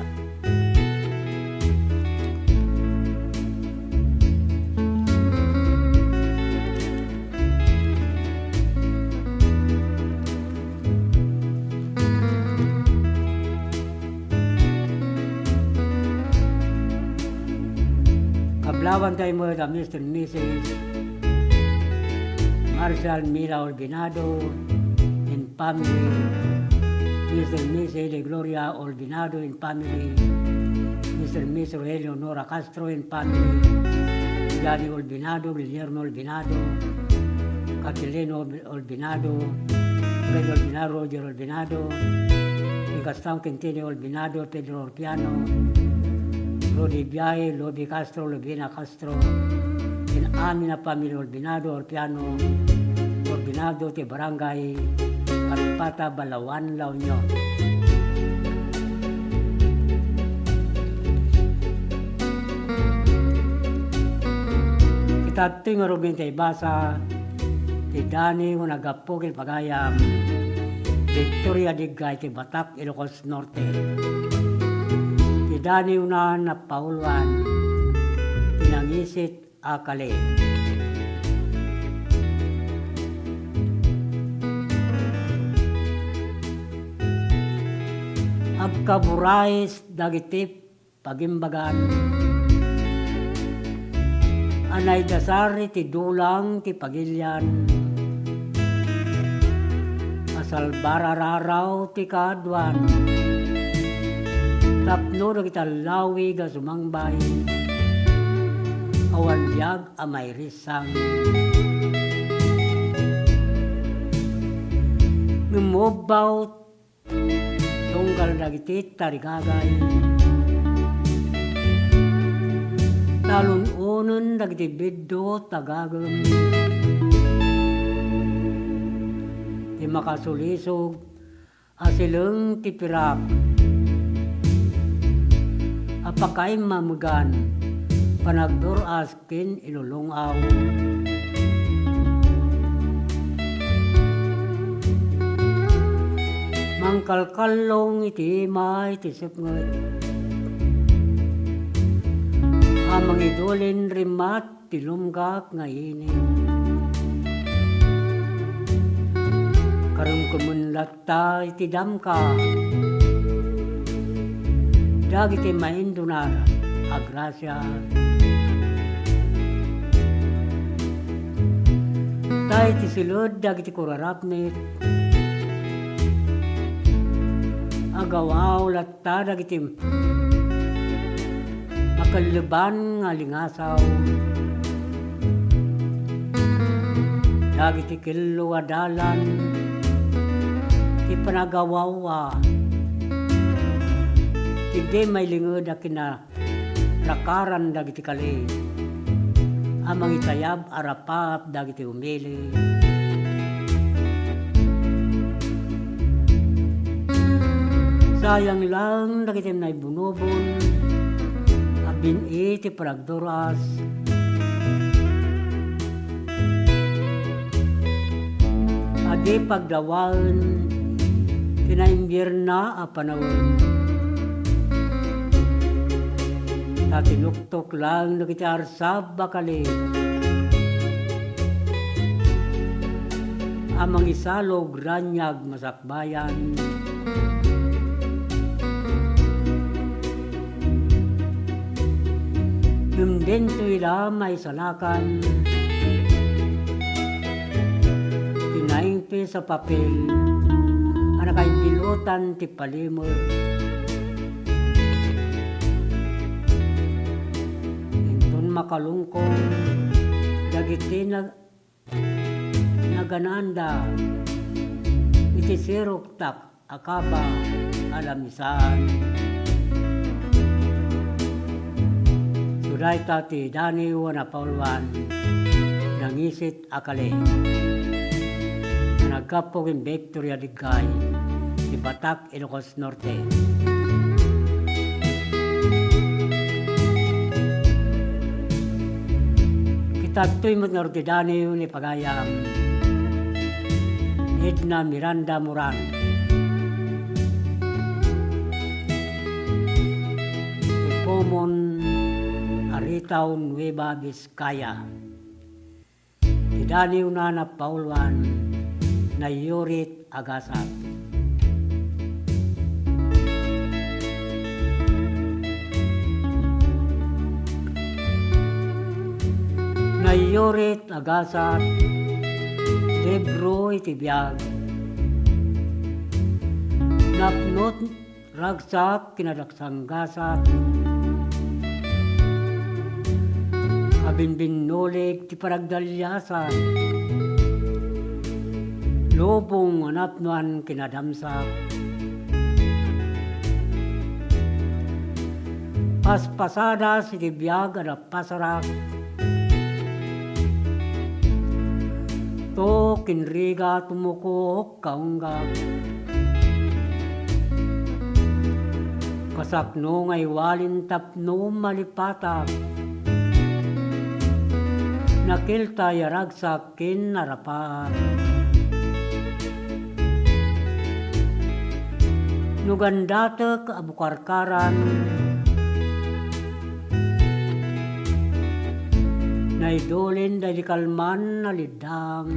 Kablawan tayo mo da Mr. and Mrs. Marshall Mira Olbinado and family, Mr. and Mrs. De Gloria Olbinado and family, Mr. and Mrs. Rogelio Nora Castro and family, Gianni Olbinado, Guillermo Olbinado, Catilino Olbinado, Fred Olbinado, Roger Olbinado, Gastão Quintino Olbinado, Pedro Orpiano, Rodi Biay, Lobi Castro, Lobina Castro, in amin na pamilya Olbinado, Orpiano, Olbinado, ti Barangay Katpata, Balawan, La Union. Kita tingaro bintay basa, ti Dani, nagapukil pagayam, Victoria Digay, ti Batak, Ilocos Norte. Dani unahan na pauluan, pinangisit akali. Agkaburais dagitip pagimbagan, anay dasari ti dulang ti pagilyan, asal barararaw ti kadwan, tapno na kita lawi ga sumangbay, awan biyag amay risang. Ngumubaw tunggal dagitit tarigagay, talon unon dagiti biddo tagagam, ti makasulisog asileng ti pirak, apakay mamugan, panagduras kin ilulungaw. Mangkalkalong iti may tisipngot, amang idulin rimat tilumgak ngayinin. Karum kumunlatta iti damka, dagiti maindunar agrasya. Tayo ti silod dagiti kurarapnit, agawaw latta dagiti makaluban nga lingasaw. Dagiti kiluwadalan ti panagawawa, hindi may lingod na kinarakaran dagiti kali, amang itayab arapap dagiti umili. Sayang lang dagiti na ibunubon, abin iti paragduras, adi pagdawan, tinaimbirna a panawin. Tinuktok lang na kita arsab bakali, amang isalog ranyag masakbayan. Numdento ila may salakan, tinaingpi sa papel, anakay bilutan ti palimot. Makalungkong dagiti nagananda iti sirok tak akaba alamisan. Suday tati Dani wana paulwan nangisit akali, nagkapog in Victoria Digay ti Batak, Ilocos Norte. Kitato'y Nortidani ni Pagayam Edna Miranda Moran. Pomon Aritaw Nueva Vizcaya. Tidaniw na na Paulwan na Yurit Agasat. Na Yurit Agasat Libro itibiyag. Napnot ragsak kinadaksanggasat. Abinbinolig ti paragdalyasan. Lobong anapnuan kinadamsak. Paspasada si tibiyag ada pasarak. To kinriga tumukok kaunggag. Kasakno ngay walin tapno malipatak. Nakilta yaragsak kin narapat. Nugandatek abukarkaran. Naidolin dari kalman na lidang.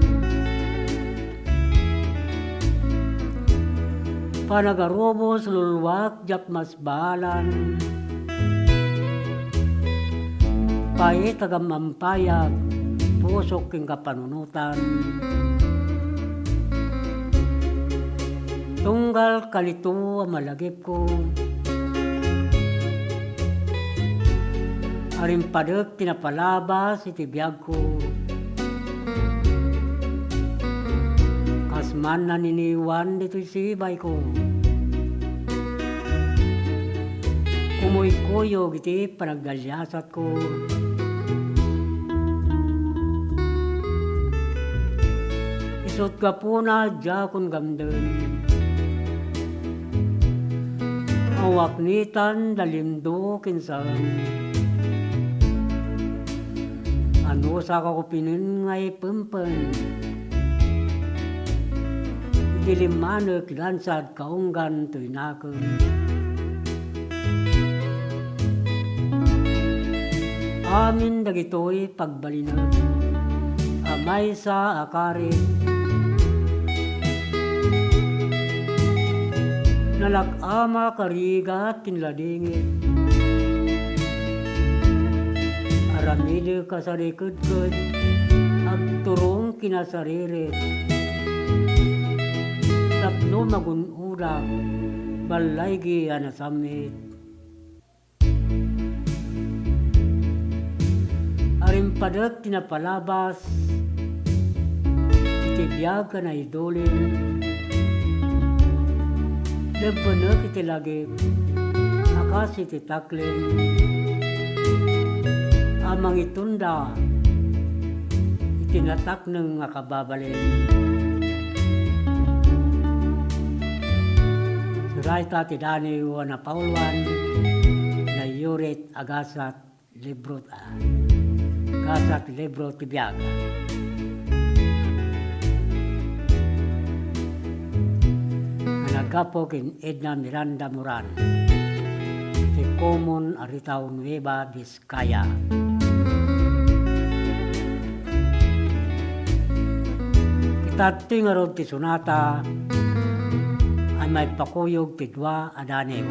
Panagarobos lulwak jak masbalan. Pait agam mampayag, pusok king kapanunutan. Tunggal kalito ang malagip ko. Arimpadek tinapalabas itibiyag ko. Kasman na niniwan dito'y sibay ko. Kumoy kuyo iti panagdalyasat ko. Isot ka po na dya kung gamden. Awaknitan dalimdo kinsan. Ano sa kakupinin ngay pempen. Dilimanek lansad kaunggan to'y nakon. Amin dagito'y pagbalinag. Amay sa akarit. Nalakama karigat kinladingit. Aramili ka sa rikod-kod, agturong kinasaririt. Tapno magunudak, balaygi anasamit. Arimpadek tinapalabas, itibiyag ka na idolin. Lebanek itilagip, akas ititaklin. Amang itunda, itinatak ng kababalin. Suray tati dani na Paulwan na Yurit Agasat Libro Agasat Libro Tibiyag. Nagkapo kin Edna Miranda Moran. Ti Common Aritaw Nueva Vizcaya. Tati nga ron ti sunata ay may pakuyog ti dwa adanew.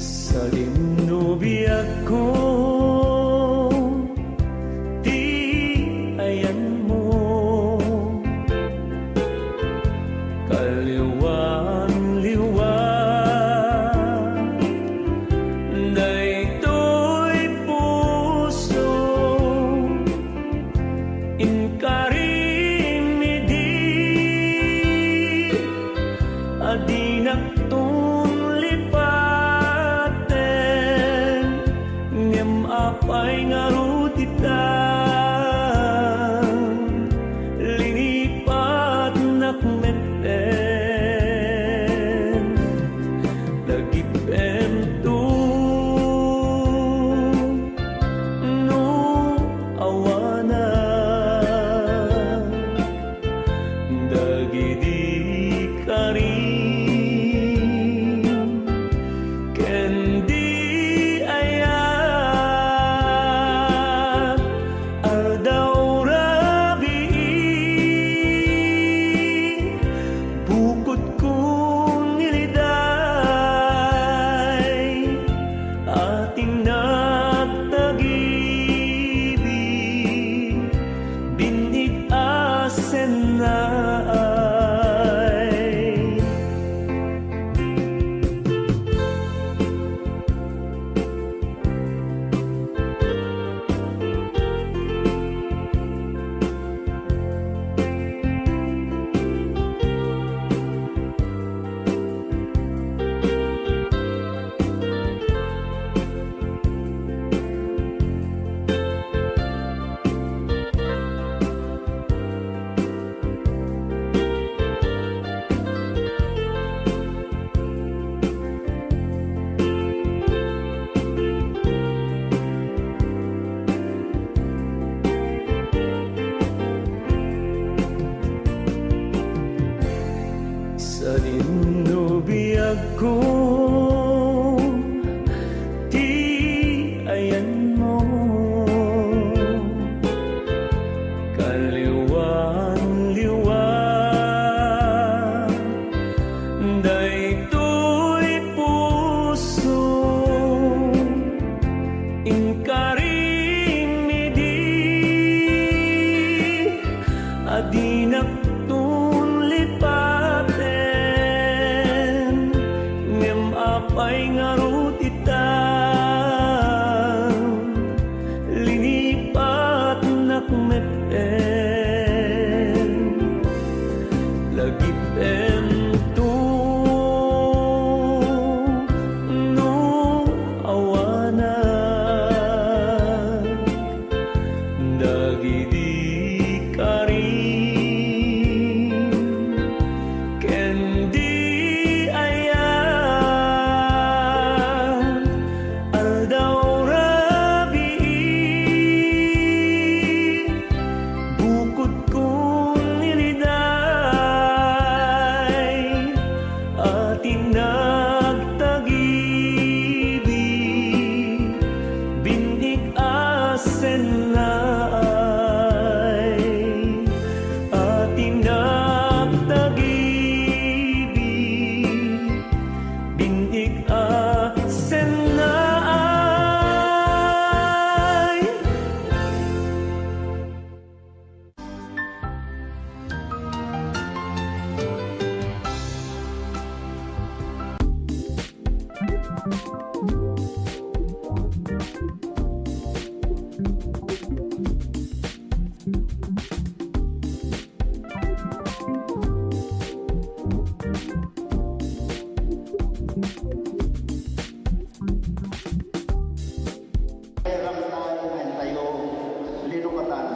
Sa limnubiyag ko, di ayan mo. Kaliwan-liwan, na'y apay ngarutita linipat nakmenten lagip ento no awana dagidi kari kendi ayat aldaura bi bukod kong niliday ating nagtagibig binig asen na sa dinubiyag ko ti ayan mo kaliwan-liwan daytoy puso inkaring midi adinak lipaten ngem apay ngarutita linipat nakmeten lagip ento no awana dagidi kari kendi ayat aldaura bi bukod kong niliday ating nagtagibig binig asen na ating nagtagibig binig asen na Lang tayo ng tayo linukatan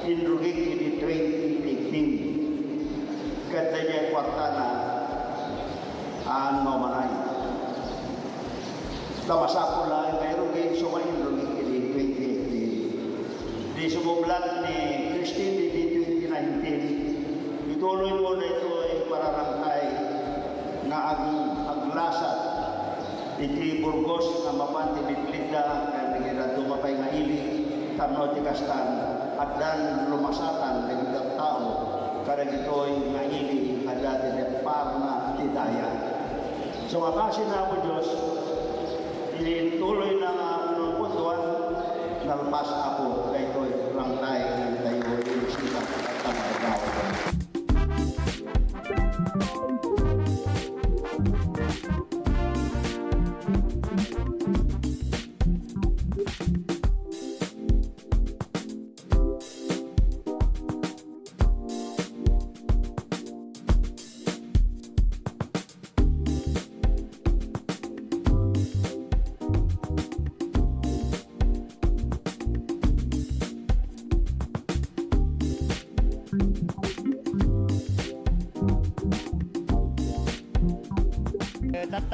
inrugig ini 2018 katanya kwarta na ang mamanay tamasako lang mayroon kayo sumay inrugig ini 2018 di sumublat ni Christine di 2019 ituloy mo na ito ay pararangkay na aglasat iti Burgos na mapanti bitlida kaya nangyayari tumapay nga ili tamno ti kastan at dan lumasatan ng ibang tao kaya ito'y nga ili at dati na parna ti daya. So makasin na mo Diyos ituloy na nga ng puntuan nalpas ako kaya ito'y rangkay ng tayo ilusita at tamaragaw.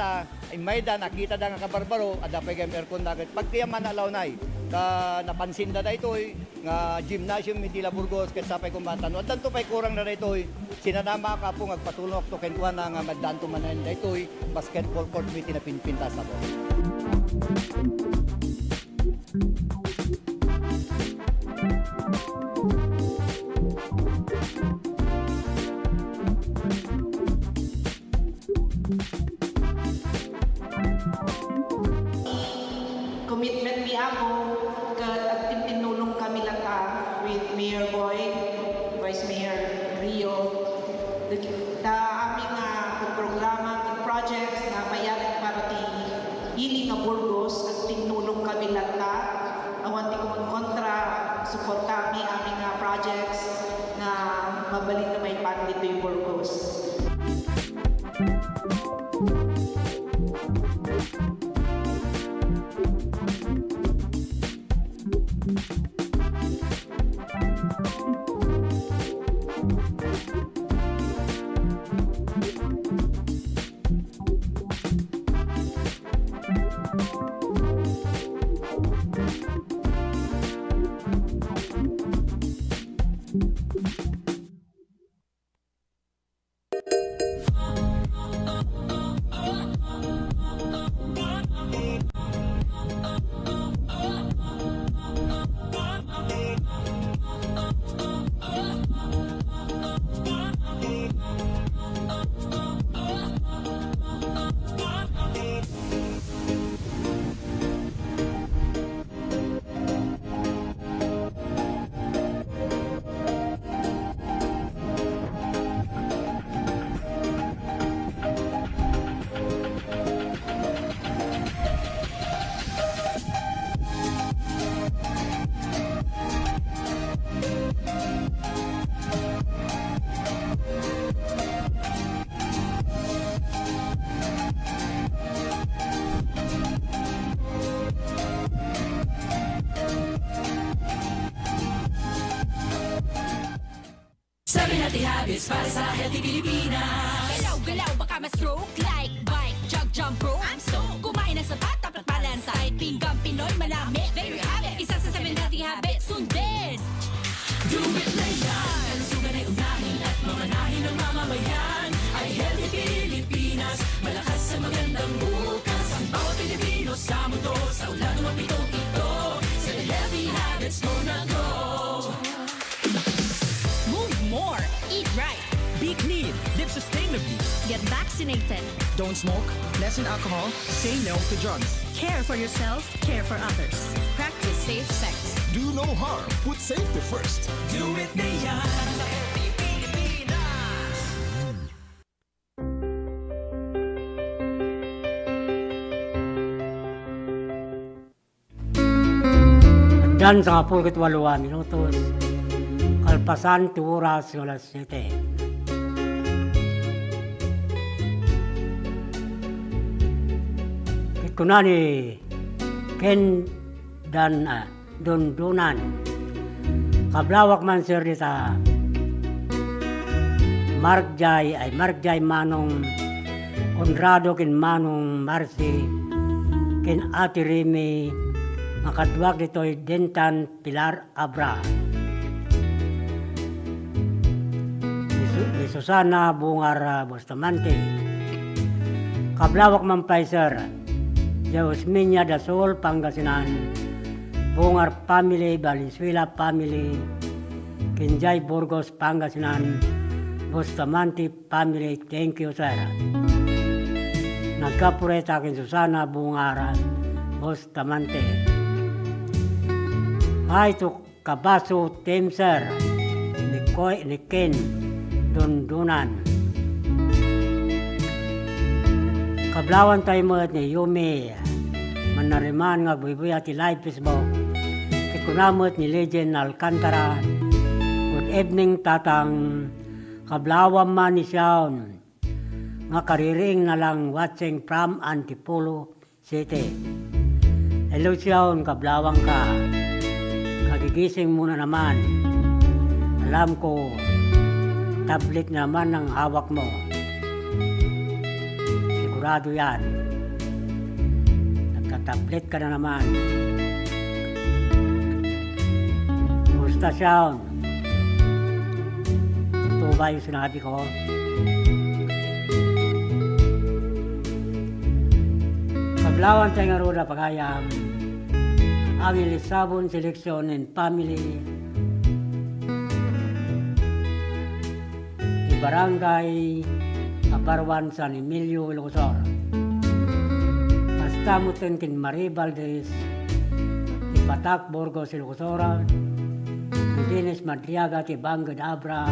data ay may da nakita da nga kabarbaro ada pa gam aircon dagat pagtiya man alaw nay ka napansin da itoy nga gymnasium Mitila Burgos ket sapay kumbatan at tanto pay kurang na itoy sinanama ka po ngagpatulong to ken kuha na nga maddanto manan da itoy basketball court mi tinapinpintas ako. Commitment ni ako at tinulong kami lata with Mayor Boy, Vice Mayor Rio. Da aming programa, projects na bayad para ti hili nga Burgos at tinulong kami lata. Awan ti kumon kontra, support kami aming projects na mabalin na may pan dito yung Burgos. Healthy habits para sa healthy Pilipinas. Galaw-galaw baka ma-stroke. Like, bike, jog, jump, rope. I'm so kumain ng sapat, dapat balance. Ay pinggang Pinoy, malami. There you have it. Isa sa 7 healthy habits. Sundin! Do it na yan. Kalusugan ay unahin at mamanahin ng mamamayan. Ay healthy Pilipinas. Malakas sa magandang bukas. Ang bawat Pilipino sa mundo. Sa ulan ng pitong ito. Sa healthy habits mo na go. More. Eat right. Be clean. Live sustainably. Get vaccinated. Don't smoke. Lessen alcohol. Say no to drugs. Care for yourself. Care for others. Practice safe sex. Do no harm. Put safety first. Do it na yan. Dan sa 48 minutos, kalpasan 2 oras ng alas 7. Kunani Ken dan Dundunan kablawak man sir dita Markjay Manong Conrado kin Manong Marcy kin Ate Remy makadwag dito'y Dentan Pilar Abra ni Susana Bungar Bustamante kablawak man pay sir Jausminya Dasol Pangasinan Bungar Family Valenzuela Family Kinjay Burgos Pangasinan Bustamante Family. Thank you sir. Nagkapuret akin Susana Bungar Bustamante. Hi to Kabaso Team sir ni Ken Dundunan. Kablawan tayo mo ni Yumi manariman nga buibuya ti live Facebook kikunamot ni Legend Alcantara. Good evening tatang kablawan man ni Siaon nga kariring na lang watching from Antipolo City. Hello Siaon, kablawang ka kagigising muna naman, alam ko tablet naman ang hawak mo. Sigurado yan. Nagka-tablet ka na naman. Kumusta siya? Totoo ba yung sinabi ko? Kablawan tayo nga rin na pagayam. Ang Lisabon Selection and Family di Barangay Kaparwan San Emilio, Ilocosor. Hasta mutin kin Marie Valdez di Patak, Burgos, Ilocosora. Di Dennis Madriaga ti Bangad Abra.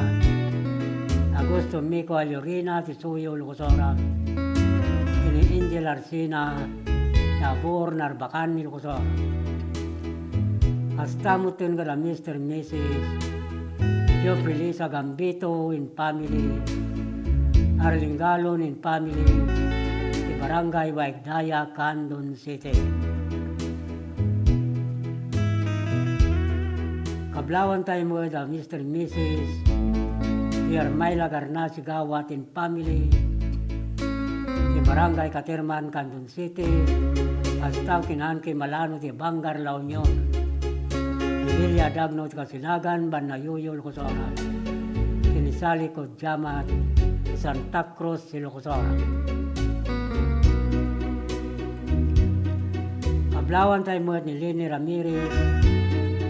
Augusto Mico Aliorina ti Suyo, Ilocosora. Kini Angel Arsina Tabor, Narbacan, Ilocosora. Hasta mutin ka Mr. and Mrs. Geoffrey Lisa Gambito in family, Arling Galon in family, di Barangay Waigdaya, Candon City. Kablawan tayo mo da Mr. and Mrs. Yermaila Garnasi Gawat in family, di Barangay Katerman, Candon City, hasta kinahan kay Malano di Bangar, La Union. Ilya Dagno ti Kasinagan, Banayuyo, Ilocosora. Kinisali ko Jamat, Santa Cruz, Ilocosora. Kablawan tayo mo ni Leni Ramirez,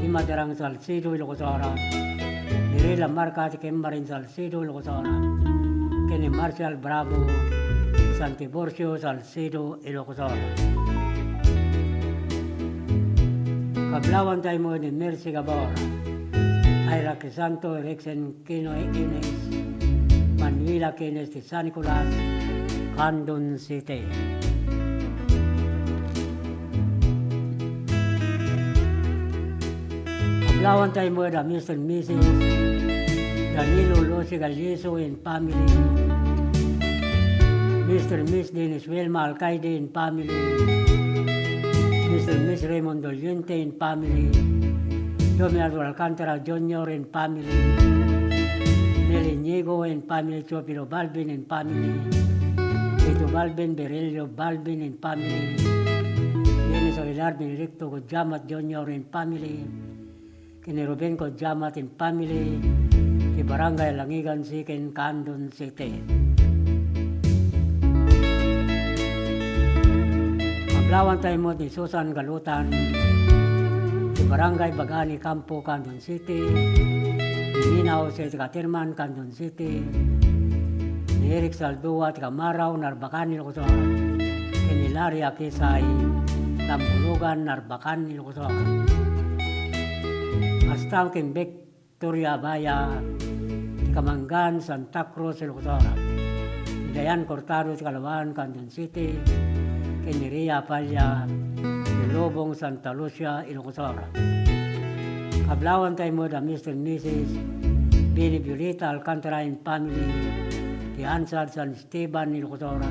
ti Madarang Salcido, Ilocosora. Ni Rila Marca, ti Kemarin Salcido, Ilocosora. Kini Marcial Bravo, San Tiburcio, Salcido, Ilocosora. Kablawan tayo mo ni Mercy Gabor, Ira Crisanto, Rexen Kino Ines, Manuela Kines de San Nicolas, Candon City. Kablawan tayo mo na Mr. and Mrs. Danilo Losi Galyeso and family, Mr. and Miss Dennis Wilma Alcaide and family, Mr. and Miss Raymond Doliente in family, Dominado Alcantara Jr. in family, Nelly Niego in family, Chopino Balbin in family, Tito Balbin, Berelio Balbin in family, Dennis Aguilar Benedicto Godjamat Jr. in family, Kini Ruben Godjamat in family, di Barangay Langigan Siken, Candon City. Kablawan tayo mo ni Susan Galutan, di Barangay Bagani Campo, Candon City, di Ninaw sa Katirman, Candon City, ni Eric Saldua, di Kamaraw, Narbacan, Ilocosor, kini Larry Akisay, Tambulugan, Narbacan, Ilocosor. Hasta kin Victoria Baya, di Kamangan, Santa Cruz, Ilocosor, di Dayan Cortado, di Calaban, Candon City, kini Ria Palya, di Lobong, Santa Lucia, Ilocosora. Kablawan tayo mo da Mr. and Mrs. Bini Violeta Alcantara in family, di Ansad San Esteban, Ilocosora,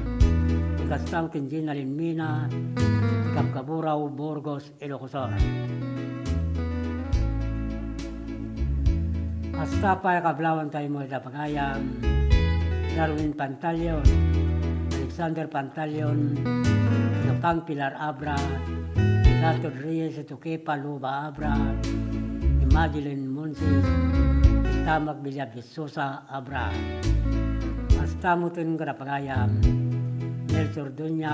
di Castang Kinjina Linmina, di Kamkaburao, Burgos, Ilocosora. Hasta pa kablawan tayo mo da Pagayam, Darwin Pantaleon, Alexander Pantaleon, Pang Pilar Abra, Dato Reyes Tukepa Luba Abra, Madeline Monses, Tamag Bilyab Sosa Abra. Hasta mutin ka na Pagayam, Nelson Dunya,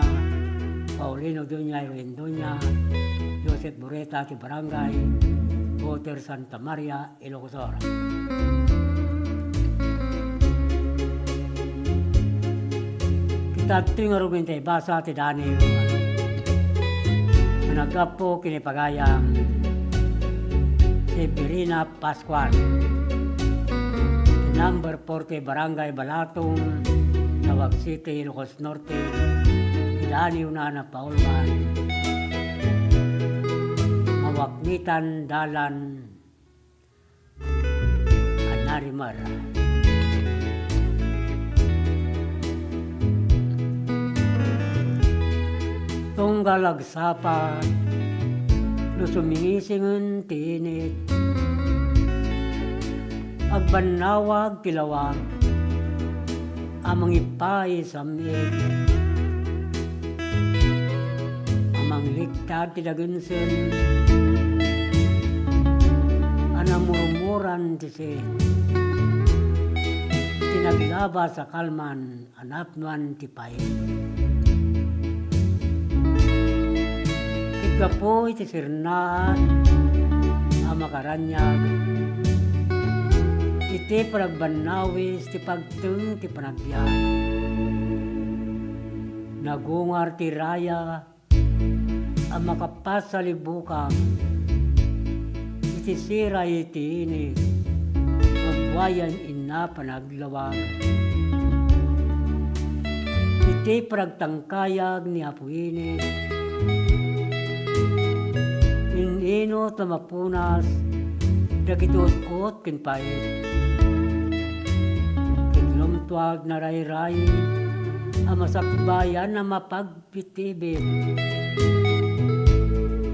Paulino Dunya, Irwin Dunya, Joseph Bureta, ti Barangay, Water Santa Maria, Ilocosora. Kita tingor tayo basa ti Dani nagapo kinipagayam si Birina Pascual, number 40 Barangay Balatong, Tawag City, Ilocos Norte, ti Dani na Paulman, Mawaknitan Dalan Anarimar. Tunggalag sapa, no sumingisingan tinit, agbanawag kilawag, amang ipay samig, Tad tidagunsun anamurumuran tisi tinaglaba sa kalman anapnuan tipay. Kitgapo iti sirnaan amakaranyag iti paragbanawis ti pagtung ti panagbiag. Nagungar ti raya ang makapas sa libukang iti siray iti inis magwayan ina panaglawag. Iti paragtangkayag ni Apo inis inino tamapunas dagituot kinpait kitlumtuag na ray-ray ang masakbayan na mapagpitibin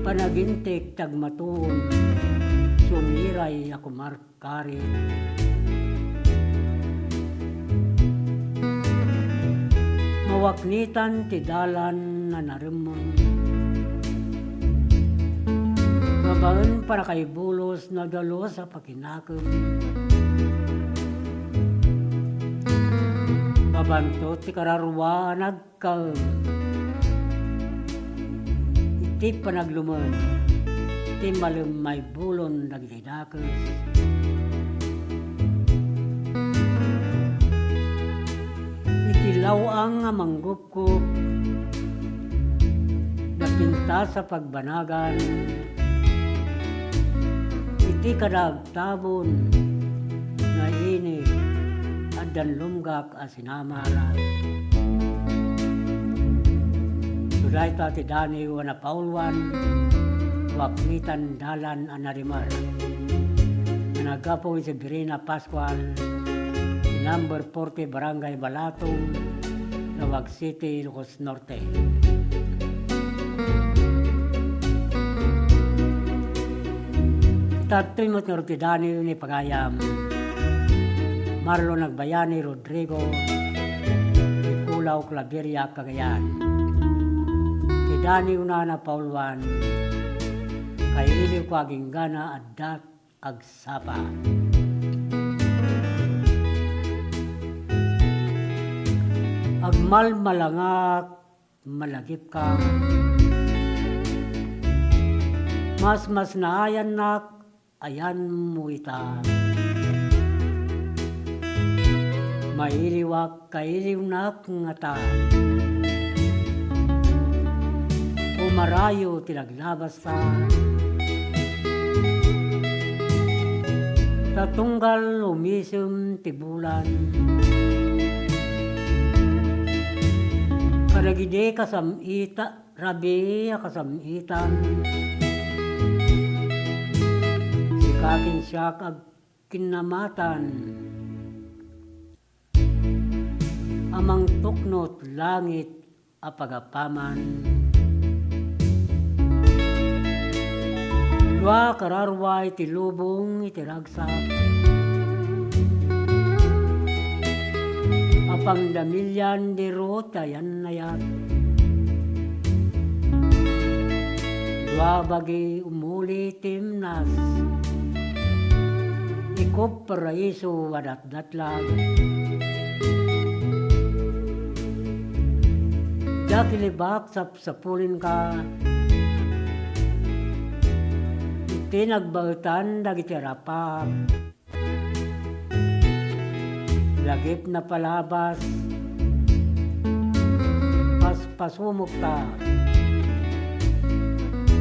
panagintik tagmatuon sumiray ako markari mawaknitan ti dalan na narimon babaen para kay bulos na dalo sa pakinakam babanto ti kararwa nagkaem iti panagluman iti malumay bulon dagiti dakes iti lawang nga manggupkup napinta sa pagbanagan iti kadagtabon na ini dan lumgak asinamara. Suday ta ti Dani wana Paulwan waknitan dalan anarimar. Nagapo si Birina Pascual number 40 Barangay Balatong Lawag City, Ilocos Norte. Tatoy mo't nga ti Dani ni pagayam Marlo Nagbayani Rodrigo Ikulaw Claveria Cagayan ti Dani Unana Paulwan kay iliw ko aginggana addak agsapa agmal malangak malagip ka mas naayan nak ayan mo ita mailiwak kailiw nak nga ta umarayo tinaglabas ta tatunggal umisum tibulan karagide kasamita rabi kasamitan sikakin siya kag kinamatan amang tuknot langit apagapaman dua kararway ti lubong iti ragsak apang damilyan di rotayan nayat dua bagi umuli timnas ikop paraiso wadat datlag dakilibak sapulin ka iti nagbautan dagiti rapak lagip na palabas paspasumok ka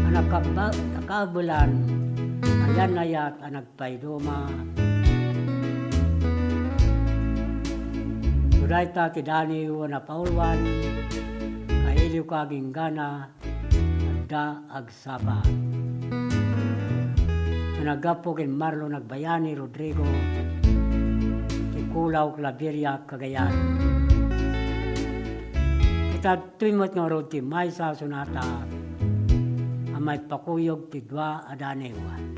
nakabulan ayan ayat nagpaydoma suday ta ti Dani wana Paulwan kailiw kaginggana adda agsapa nagapo ken Marlo Nagbayani Rodrigo Ikulaw Claveria Cagayan itatuimot nga ro ti maysa sunata amay pakuyog ti dua adanewa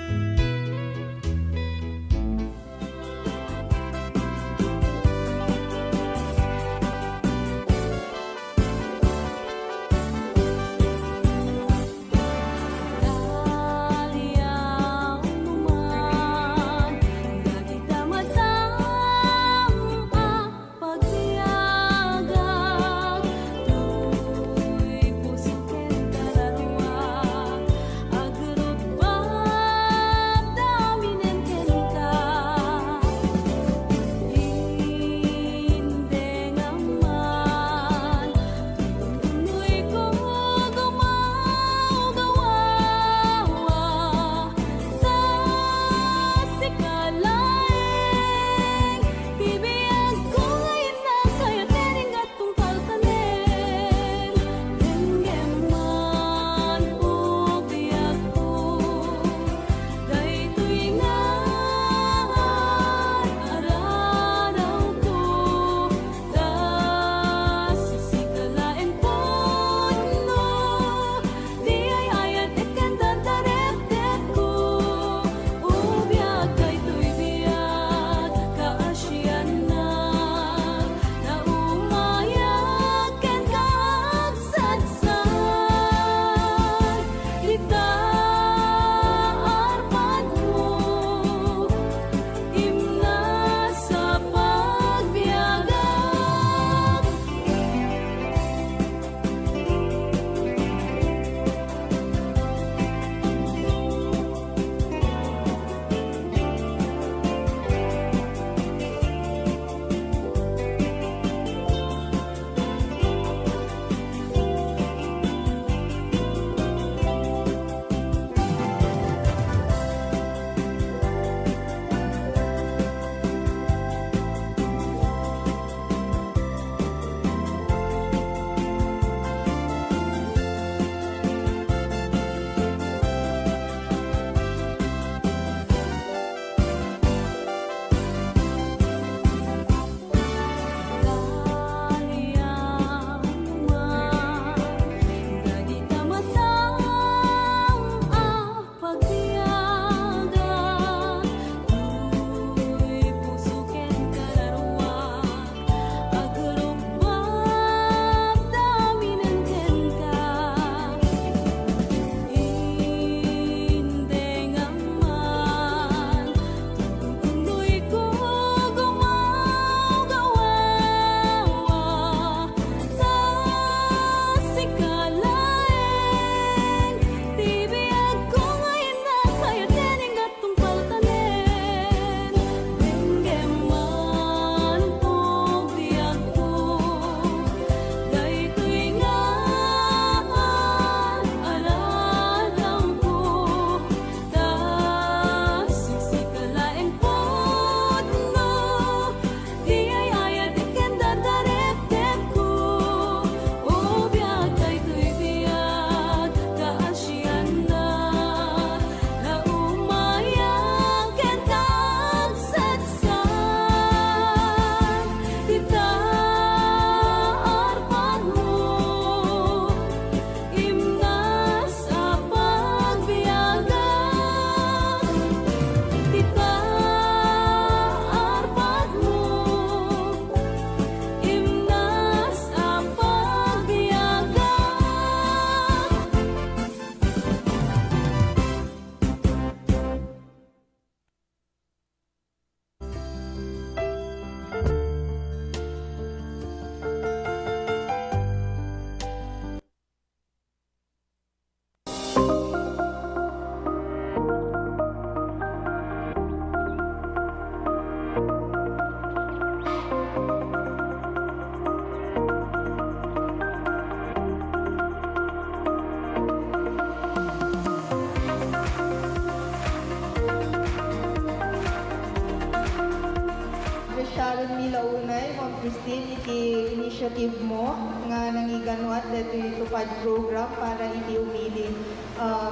iti initiative mo nga nangiganuat dito itupad program para iti umili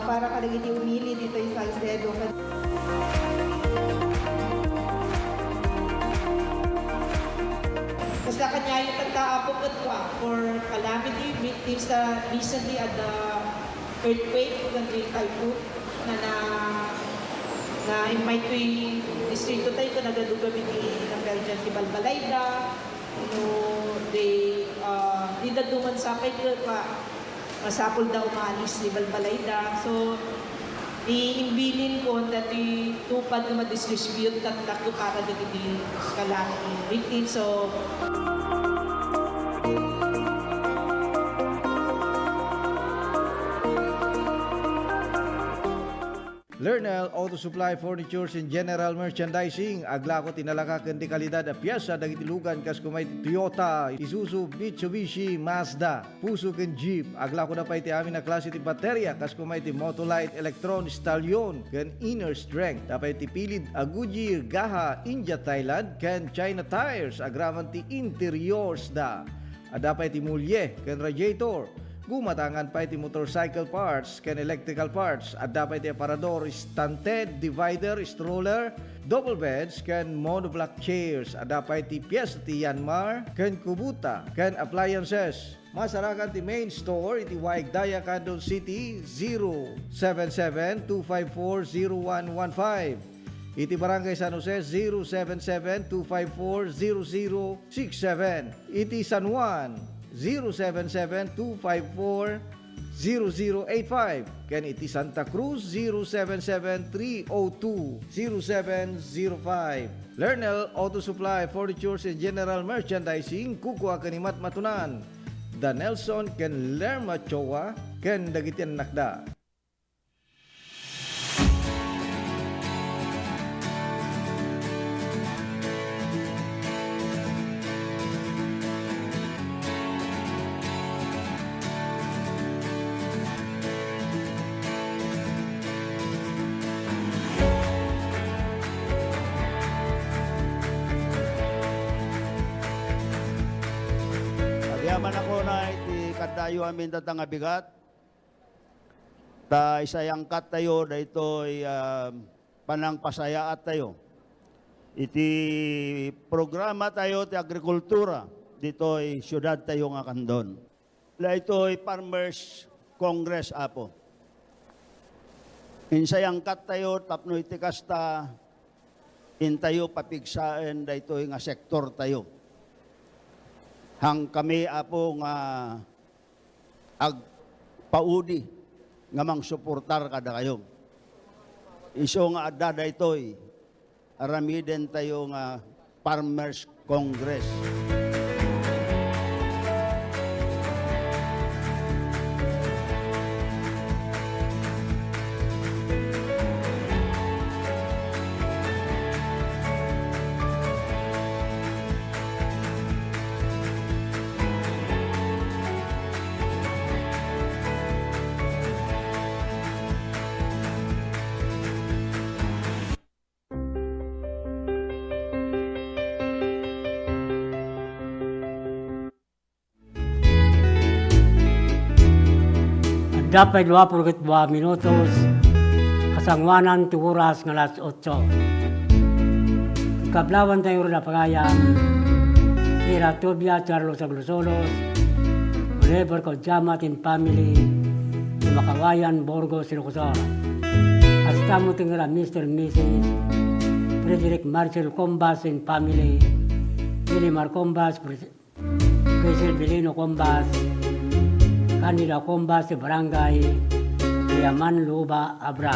para kada iti umili dito sa Salcedo. Basta kanya yung tagtaapok at for calamity victims recently at the earthquake ng typhoon na invite ko yung distrito tayo ko nagaduga ng Belgian si Balbalayda. Di na duman sa akin masapol daw umalis ni Balbalayda. So, iimbilin ko na tupad na ma-distribute at takto para na hindi calamity victims. So, Lernel Auto Supply Furnitures and General Merchandising agla ko tinalaka ken di kalidad a piyesa dagiti lugan kas kumay Toyota, Isuzu, Mitsubishi, Mazda, puso ken Jeep agla ko na pa iti amin na klase ti baterya kas kumay ti Motolite, Electron, Stallion ken Inner Strength tapay ti pilid a Goodyear, Gaha, India, Thailand ken China Tires agraman ti interiors da adapay ti mulye ken radiator. Gumatangan pa iti motorcycle parts ken electrical parts at dapat iti aparador, stunted, divider, stroller, double beds ken monoblock chairs at dapat iti piyesa ti Yanmar ken Kubota ken appliances. Masarakan ti main store iti Waigdaya, Quezon City 077-254-0115. Iti Barangay San Jose 077-254-0067. Iti San Juan 077-254-0085. Ken iti Santa Cruz 077-302-0705. Lernel Auto Supply Furnitures and General Merchandising kukua kanimat matunan. Da Nelson ken Lerma Chowa ken dagitian nakda. Yaman ako na iti kadayo amin tatang abigat. Ta isayangkat tayo da ito'y panang pasayaat tayo. Iti programa tayo ti agrikultura dito'y syudad tayo nga kandon. La ito'y Farmers Congress apo. Insayangkat tayo tapno iti kasta intayo papigsaen da ito'y nga sektor tayo. Hang kami apo nga agpaudi nga mang suportar kada kayo. Iso nga adada ito'y aramiden tayo nga Farmers Congress. Dapat 22 minutos, kasangwanan ti oras ng alas 8. Kablawan tayo rin na pagayam, Ira Tobia, Carlos Aglosolos, Oliver Kodjamat and family, di Makawayan, Borgos, Ilocosor. Hasta mo tingala Mr. and Mrs. Frederick Marcel Combas and family, Milimar Combas, Cecil Belino Combas, Kanila Combas sa Barangay Yaman Luba Abra.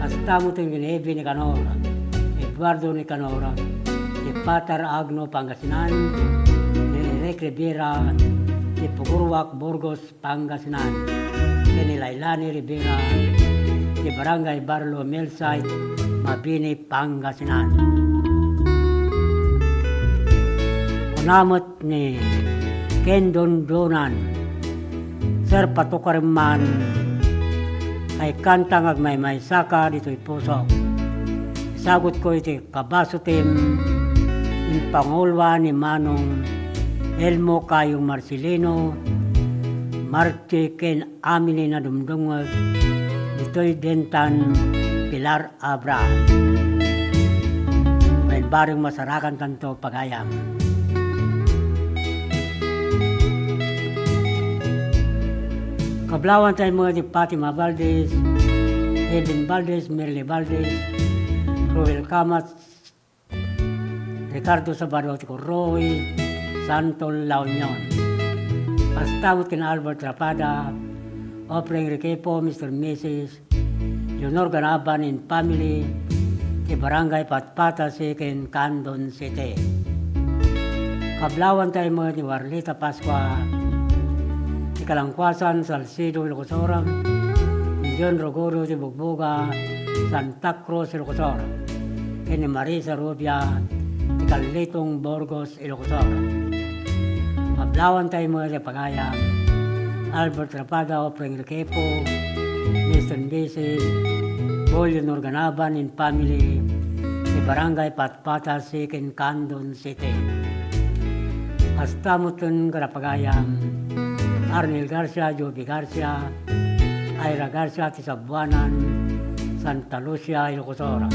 Hasta mo tingin Evi ni Canora, Eduardo ni Canora, ni Patar Agno Pangasinan, ni Eric Rivera, ni Pugurwak Burgos Pangasinan, ni Lailani Rivera, ni Barangay Barlo Milsite, Mabini Pangasinan. Unamot ni Kendon Donan, Sir Patukarman, ay kantang agmay-may saka dito'y puso. Isagot ko iti kabaso tim, yung pangulwa ni Manong Elmo Kayong Marcelino, Marche Ken Amini na dumdungag, dito'y Dentan Pilar Abra. May bareng masarakan kanto pagayam. Kablawan tayo mga di Fatima Valdez, Edwin Valdez, Merle Valdez, Roel Camat, Ricardo Sabado Roy, Santol La Union. Pastamot kina Albert Rapada, Opreng Riquepo, Mr. Mrs. Leonor Ganaban in family, di Barangay Patpata, Second Candon City. Kablawan tayo mga di Warlita Pascua, di Kalangkwasan, Salcido, Ilocos, John Rogodo, di Bugbuga, Santa Cruz, Ilocos, kini Marisa Rubia, di Kalitong, Burgos, Ilocos. Kablawan tayo mga di Pagayam, Albert Rapada, Opreng Riquepo, Mr. Mrs. Leonor Ganaban in family, di Barangay Patpata, Second Candon City. Astamutan Karapagayam, Arnel Garcia, Joby Garcia, Ira Garcia, Tisabuanan, Santa Lucia, Ilocosora.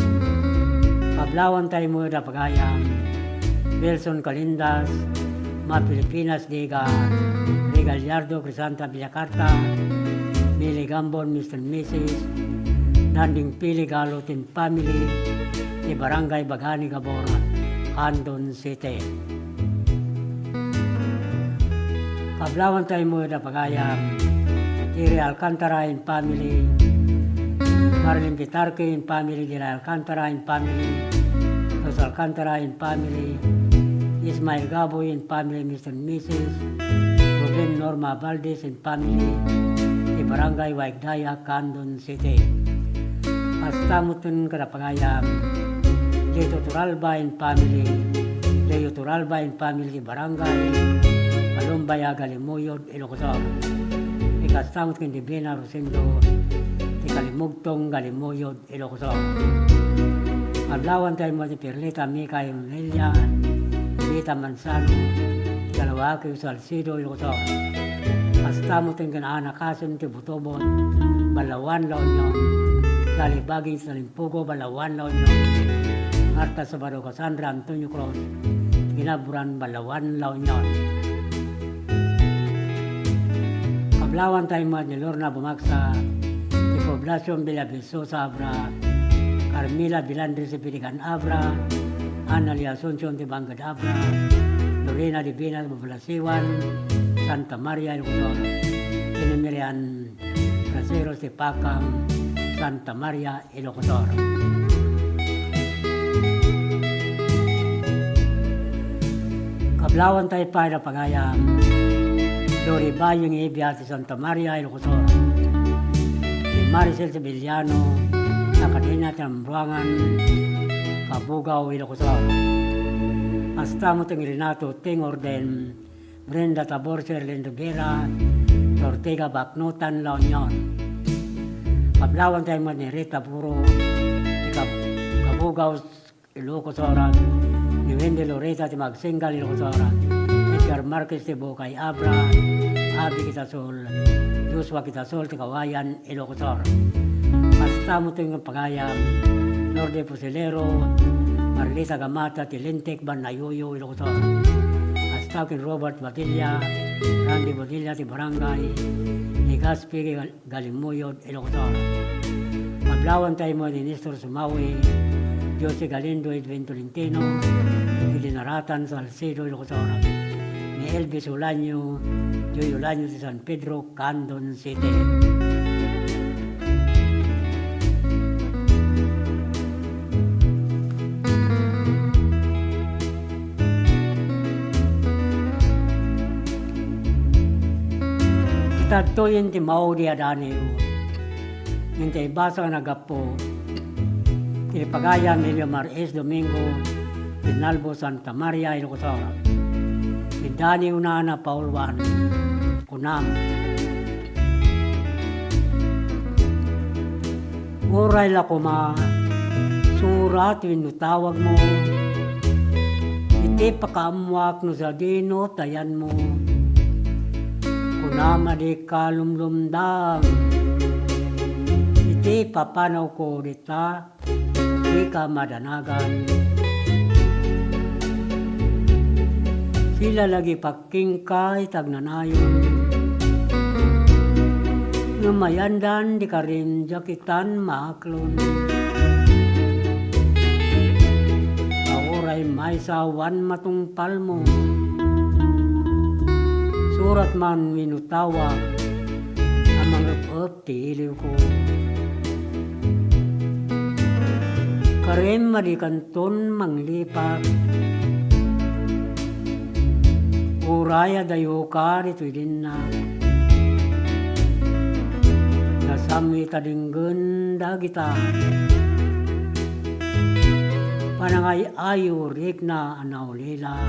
Kablawan tayo mo na Pagayam, Wilson Calindas, Ma Pilipinas, Diga, Gallardo, Crisanta Villacarta, Mili Gambon, Mr. and Mrs. Nanding Pili Galutin Family, di Barangay Bagani Gabora, Candon City. Kablawan tayo mo na Pagayam, Tiri Alcantara in family, Marlene Pitarque in family, Dila Alcantara in family, Los Alcantara in family, Ismael Gabo in family, Mr. and Mrs. Ruben Norma Valdez in family, di Barangay Waigdaya, Candon City. Pastamutun Karapagayam, Lito Turalba in family, Leo Turalba in family, di Barangay Palumbaya, Galimuyod, Ilocos. Ikastamot kin di Bina Rosendo, di Kalimugtong, Galimuyod, Ilocos. Ablawan tayo mo di Perlita Mika yung Nelia, Lita Mansano, di Kalawaki, Salcido, Ilocos. Pastamot kin anak Kasim, di Butobot, Balawan, La Union, Salibaging, Salimpugo, Balawan, La Union, Marta Sabado, Cassandra, Antonio Cruz, Ginaburan, Balawan, La Union. Kablawan tayo mga ni Lorna Bumaksa, di Poblacion Villavisosa Abra, Carmila Bilandri si Piligan Abra, Analia Asuncion di Bangad Abra, Lorena di Binas Mabalasiwan, Santa Maria Ilocos, Kinimirian Braceros di Pakam, Santa Maria Ilocos. Kablawan tayo pa na Pagayam, Dori Bayong Ibiati Santa Maria Ilocos. Si Maricel Sevillano, Nakadina Tambuangan, Kabugaw Ilocos. Astamot ang Renato Ting Orden, Brenda Tabor, Sherlyn Rivera, Ortega Baknutan, La Union. Kablawan tayo mo ni Rita Puro, Kabugaw Ilocos. Ni Wendy Loreta, Magsingal Ilocos. Edgar Marquez de Bocay Abra, Abi Kitasol, Joshua Kitasol, Kawayan, Ilocos. Pastamo ito yung Pagayam, Lorde Pusilero, Marlita Gamata, Tilintek, Banayuyo, Ilocos. Astakin Robert Batilla, Randy Batilla, ti Barangay, Ligaspi, Galimuyod, Ilocos. Mablawan tayo mo ni Nestor Sumawi, Jose Galindo, Edwin Tolentino, Dinaratan, Salcedo, Ilocos. Ni Elvis Ulanyo, Joy Ulanyo sa San Pedro, Candon City. Tatuyin ti Maudi Adaniyo, nintay basa ka nagapo, ti Pagayam Emilio Maris Domingo, Pinalbo Santa Maria, Ilocos. Dani Unana Paulwan, Kunam. Uray la kuma, surat winutawag mo, iti pakamuak no sa dino tayan mo. Kunama di kalumlumdam, iti papanaw ko dita, di ka madanagan. Sila lagi pakingkay tagnanayon, numayandan di ka rin jakitan maaklon. Kauray may sawan matungpal mo, surat man minutawa, amang up ti iliw ko. Karim madikanton manglipat, uraya dayo ka rito'y din na. Nasami tadinggan dagita, panangay ayo rik na anaw lila.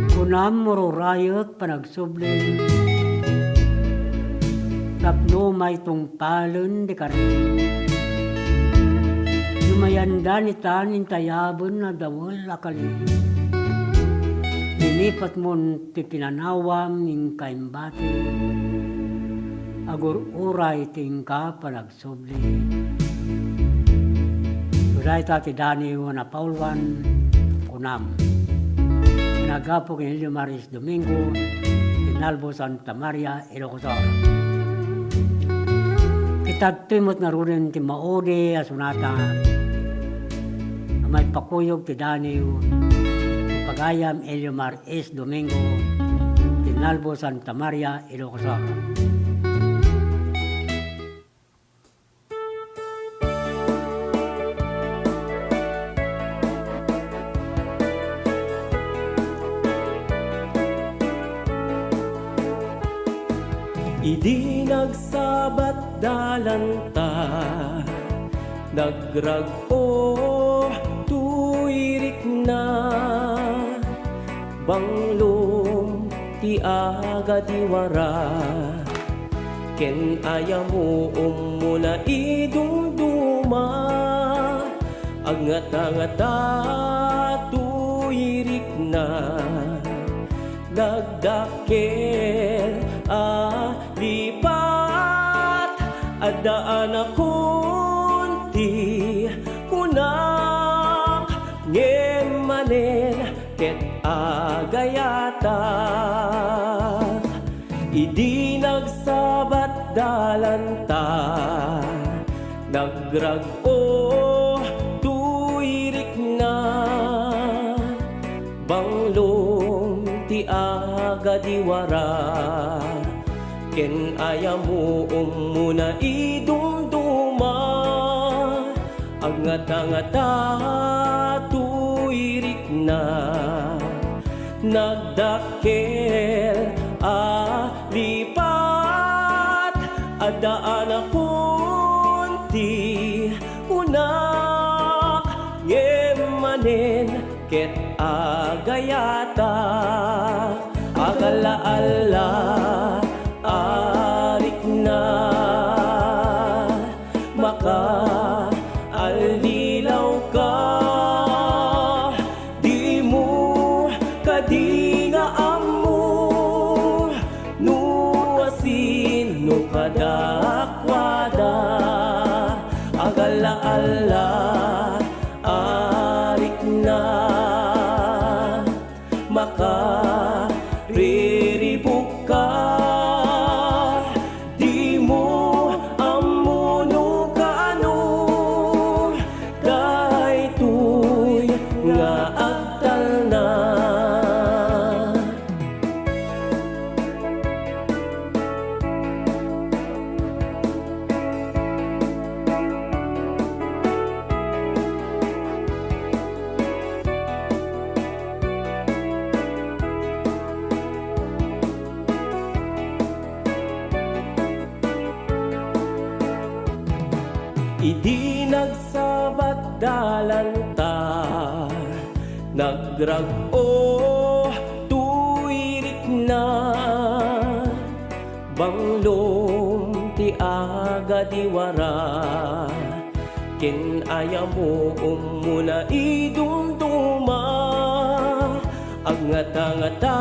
Kunam mururayot panagsubling, tapno may tungpalon di karin. Lumayandan itan intayabon na dawal akali. Dinipat mon ti pinanawam ning kaimbati. Agur uray tingka panagsobli. Suday tati Dani wana Paulwan kunam. Nagapo kin Maris Domingo, Tinalbo Santa Maria, Ilocos. Kitattimot na rin ti Maode asunata. May pakuyog ti Daniel, ti Pagayam Eliomar S. Domingo, Tinalbo Santa Maria, Ilocos. Idi nagsabat dalanta, nagrag-o tuirik na, banglom ti aga diwara, ken ayamu muna idumduma, angata-ngata tuirik na, nagdakel lipat adaan akunti kunak ngemanen ket agayata idi nagsabat dalanta nagrag-o tuirik na banglom ti aga diwara ken ayamu muna idumduma angata-ngata tuirik na nagdakel lipat adaan akunti unak ngemanen ket agayata agala-ala arik na maka alilaw ka di mo kadingaan mo nuasin no kadakwada agala-ala arik na maka riribuk ka idi nagsabat dalanta nagrag-o tuirik na banglom ti aga diwara ken aya mo muna idumduma ang ngata-ngata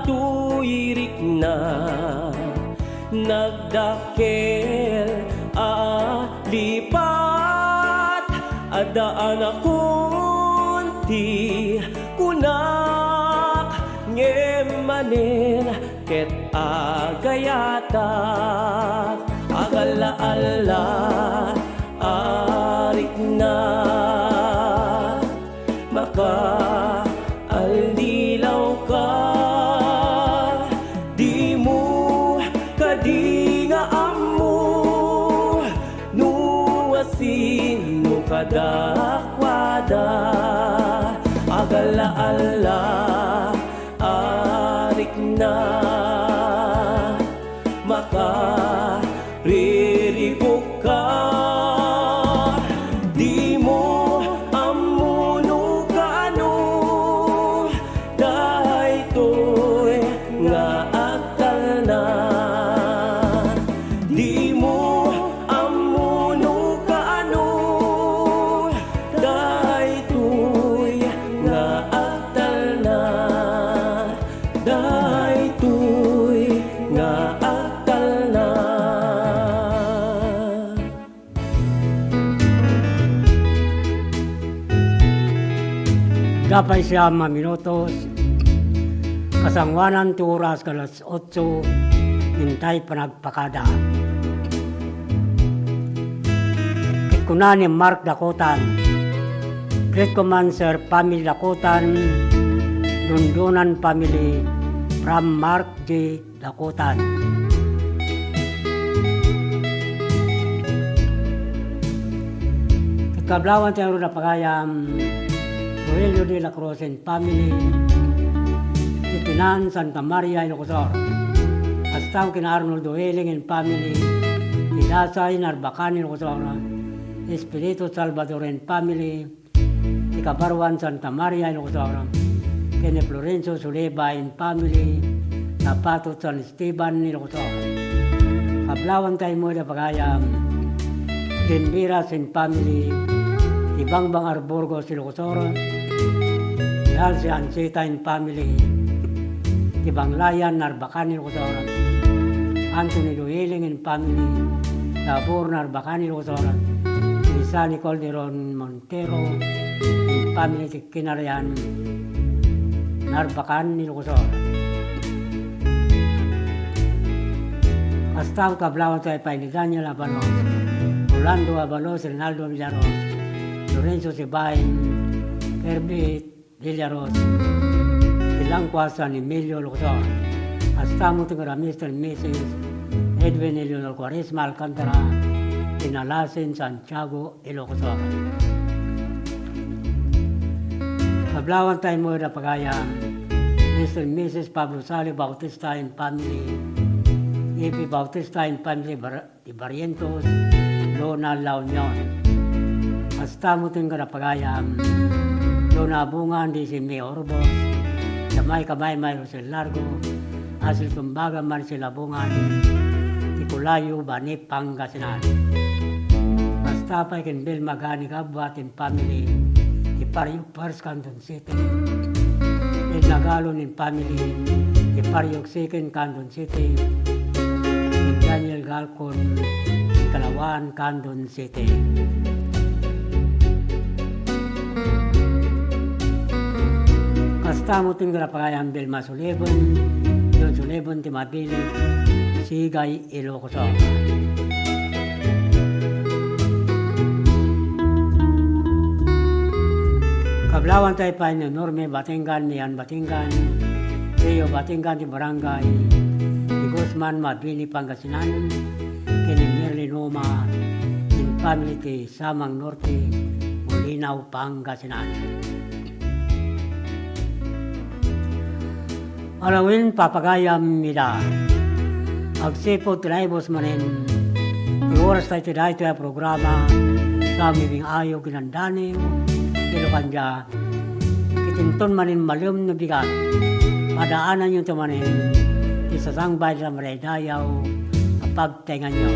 tuyirik na nagdakel lipat adaan akunti kunak ngemanin ket agayata agala-ala arik na maka aldilaw ka di mo kadinga amu nuwasin mo kadakwada agala-ala arik na maka riribok ka di mo amuno kano dahitoy nga agtal na di mo amuno kano dahitoy nga agtal na dahitoy nga agtal na. Dapat siya minutos, kasangwanan 2 oras kalas 8, hintay panagpakada. Kikunan ni Mark Dakotan, Great Commander Family Dakotan, Dundunan Family from Mark J. Dakotan. Kablawan tayo na pagayam Aurelio de la Cruz and Family, Titinan Santa Maria Ilocosor, Astaw kina Arnold Oeling and Family, Tidasay Narbacan Ilocosor, Espiritu Salvador and Family, Tikabarwan Santa Maria Ilocosor, Kene Florencio Suleba and Family, Tapato San Esteban Ilocosor. Kablawan tayo mo na pagayam Denviras and Family, Ibangbang Arborgos Ilocosor, Ihal si Anseta and Family, Ibanglayan Narbacan Ilocosor, Anthony Dueling and Family, Tabor Narbacan Ilocosor, Isani Calderon Montero and Family Kinarian Narbacan Ilocosor. Astaw kablawan tayo pa ni Daniel Abanos, Orlando Abalos, Rinaldo Villaros, Lorenzo Sibain, Kirby Villaros, ilang kuasa ni Emilio Locosor, hasta mo tingara Mr. and Mrs. Edwin Eleanor Quaresma Alcantara, Tinalasin Santiago Ilocosor. Kablawan tayo mo na pagayam, Mr. and Mrs. Pablo Sali Bautista and Family, E.P. Bautista and Family Barrientos, Lona La Union. Hasta mo tingara pagayam, Lona Bungan di si May Orbos, Damay Kamay May Rosel Largo, Asil Tumbaga Marcela Bungan, Tikulayo Bani Pangasinan. Hasta pa ikin Bill Magani Kabwat and Family, Ipariuk Pars Canton City, El Nagalon and Family, Ipariuk Second Canton City, Daniel Galcon, Kalawan, Canton City. Hasta mo tingara pagayam Belma Sulebon, John Sulebon Timabili, Sigay Ilocosor. Kablawan tayo pa ni Norme Batingan, Mian Batingan, Rio Batingan di Barangay, di Guzman Mabini Pangasinan, kini Merlin Oma, in Family ti Samang Norte, Molinaw Pangasinan. Alawin papagayam mida, agsipo tinaibos manin, di oras tayo tiday tayo programa, sa aming ayaw ginandani, Ilocanja, kitinton manin malum na bigat, madaanan yung tumanin, isasangbay sa maray dayaw, kapag tengan nyo.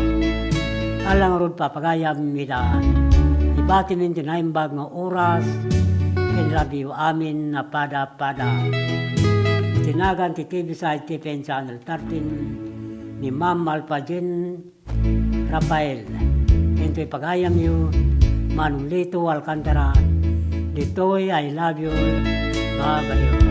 Alang rod papagayam mida, Ibati min tinaimbag nga oras, kinrabiyo amin na pada-pada. Tinagan ti TV sa TPN Channel 13 ni Ma'am Malpajen Rafael. Ito'y pagayam niyo, Manong Lito Alcantara. Dito'y I love you. Babayo.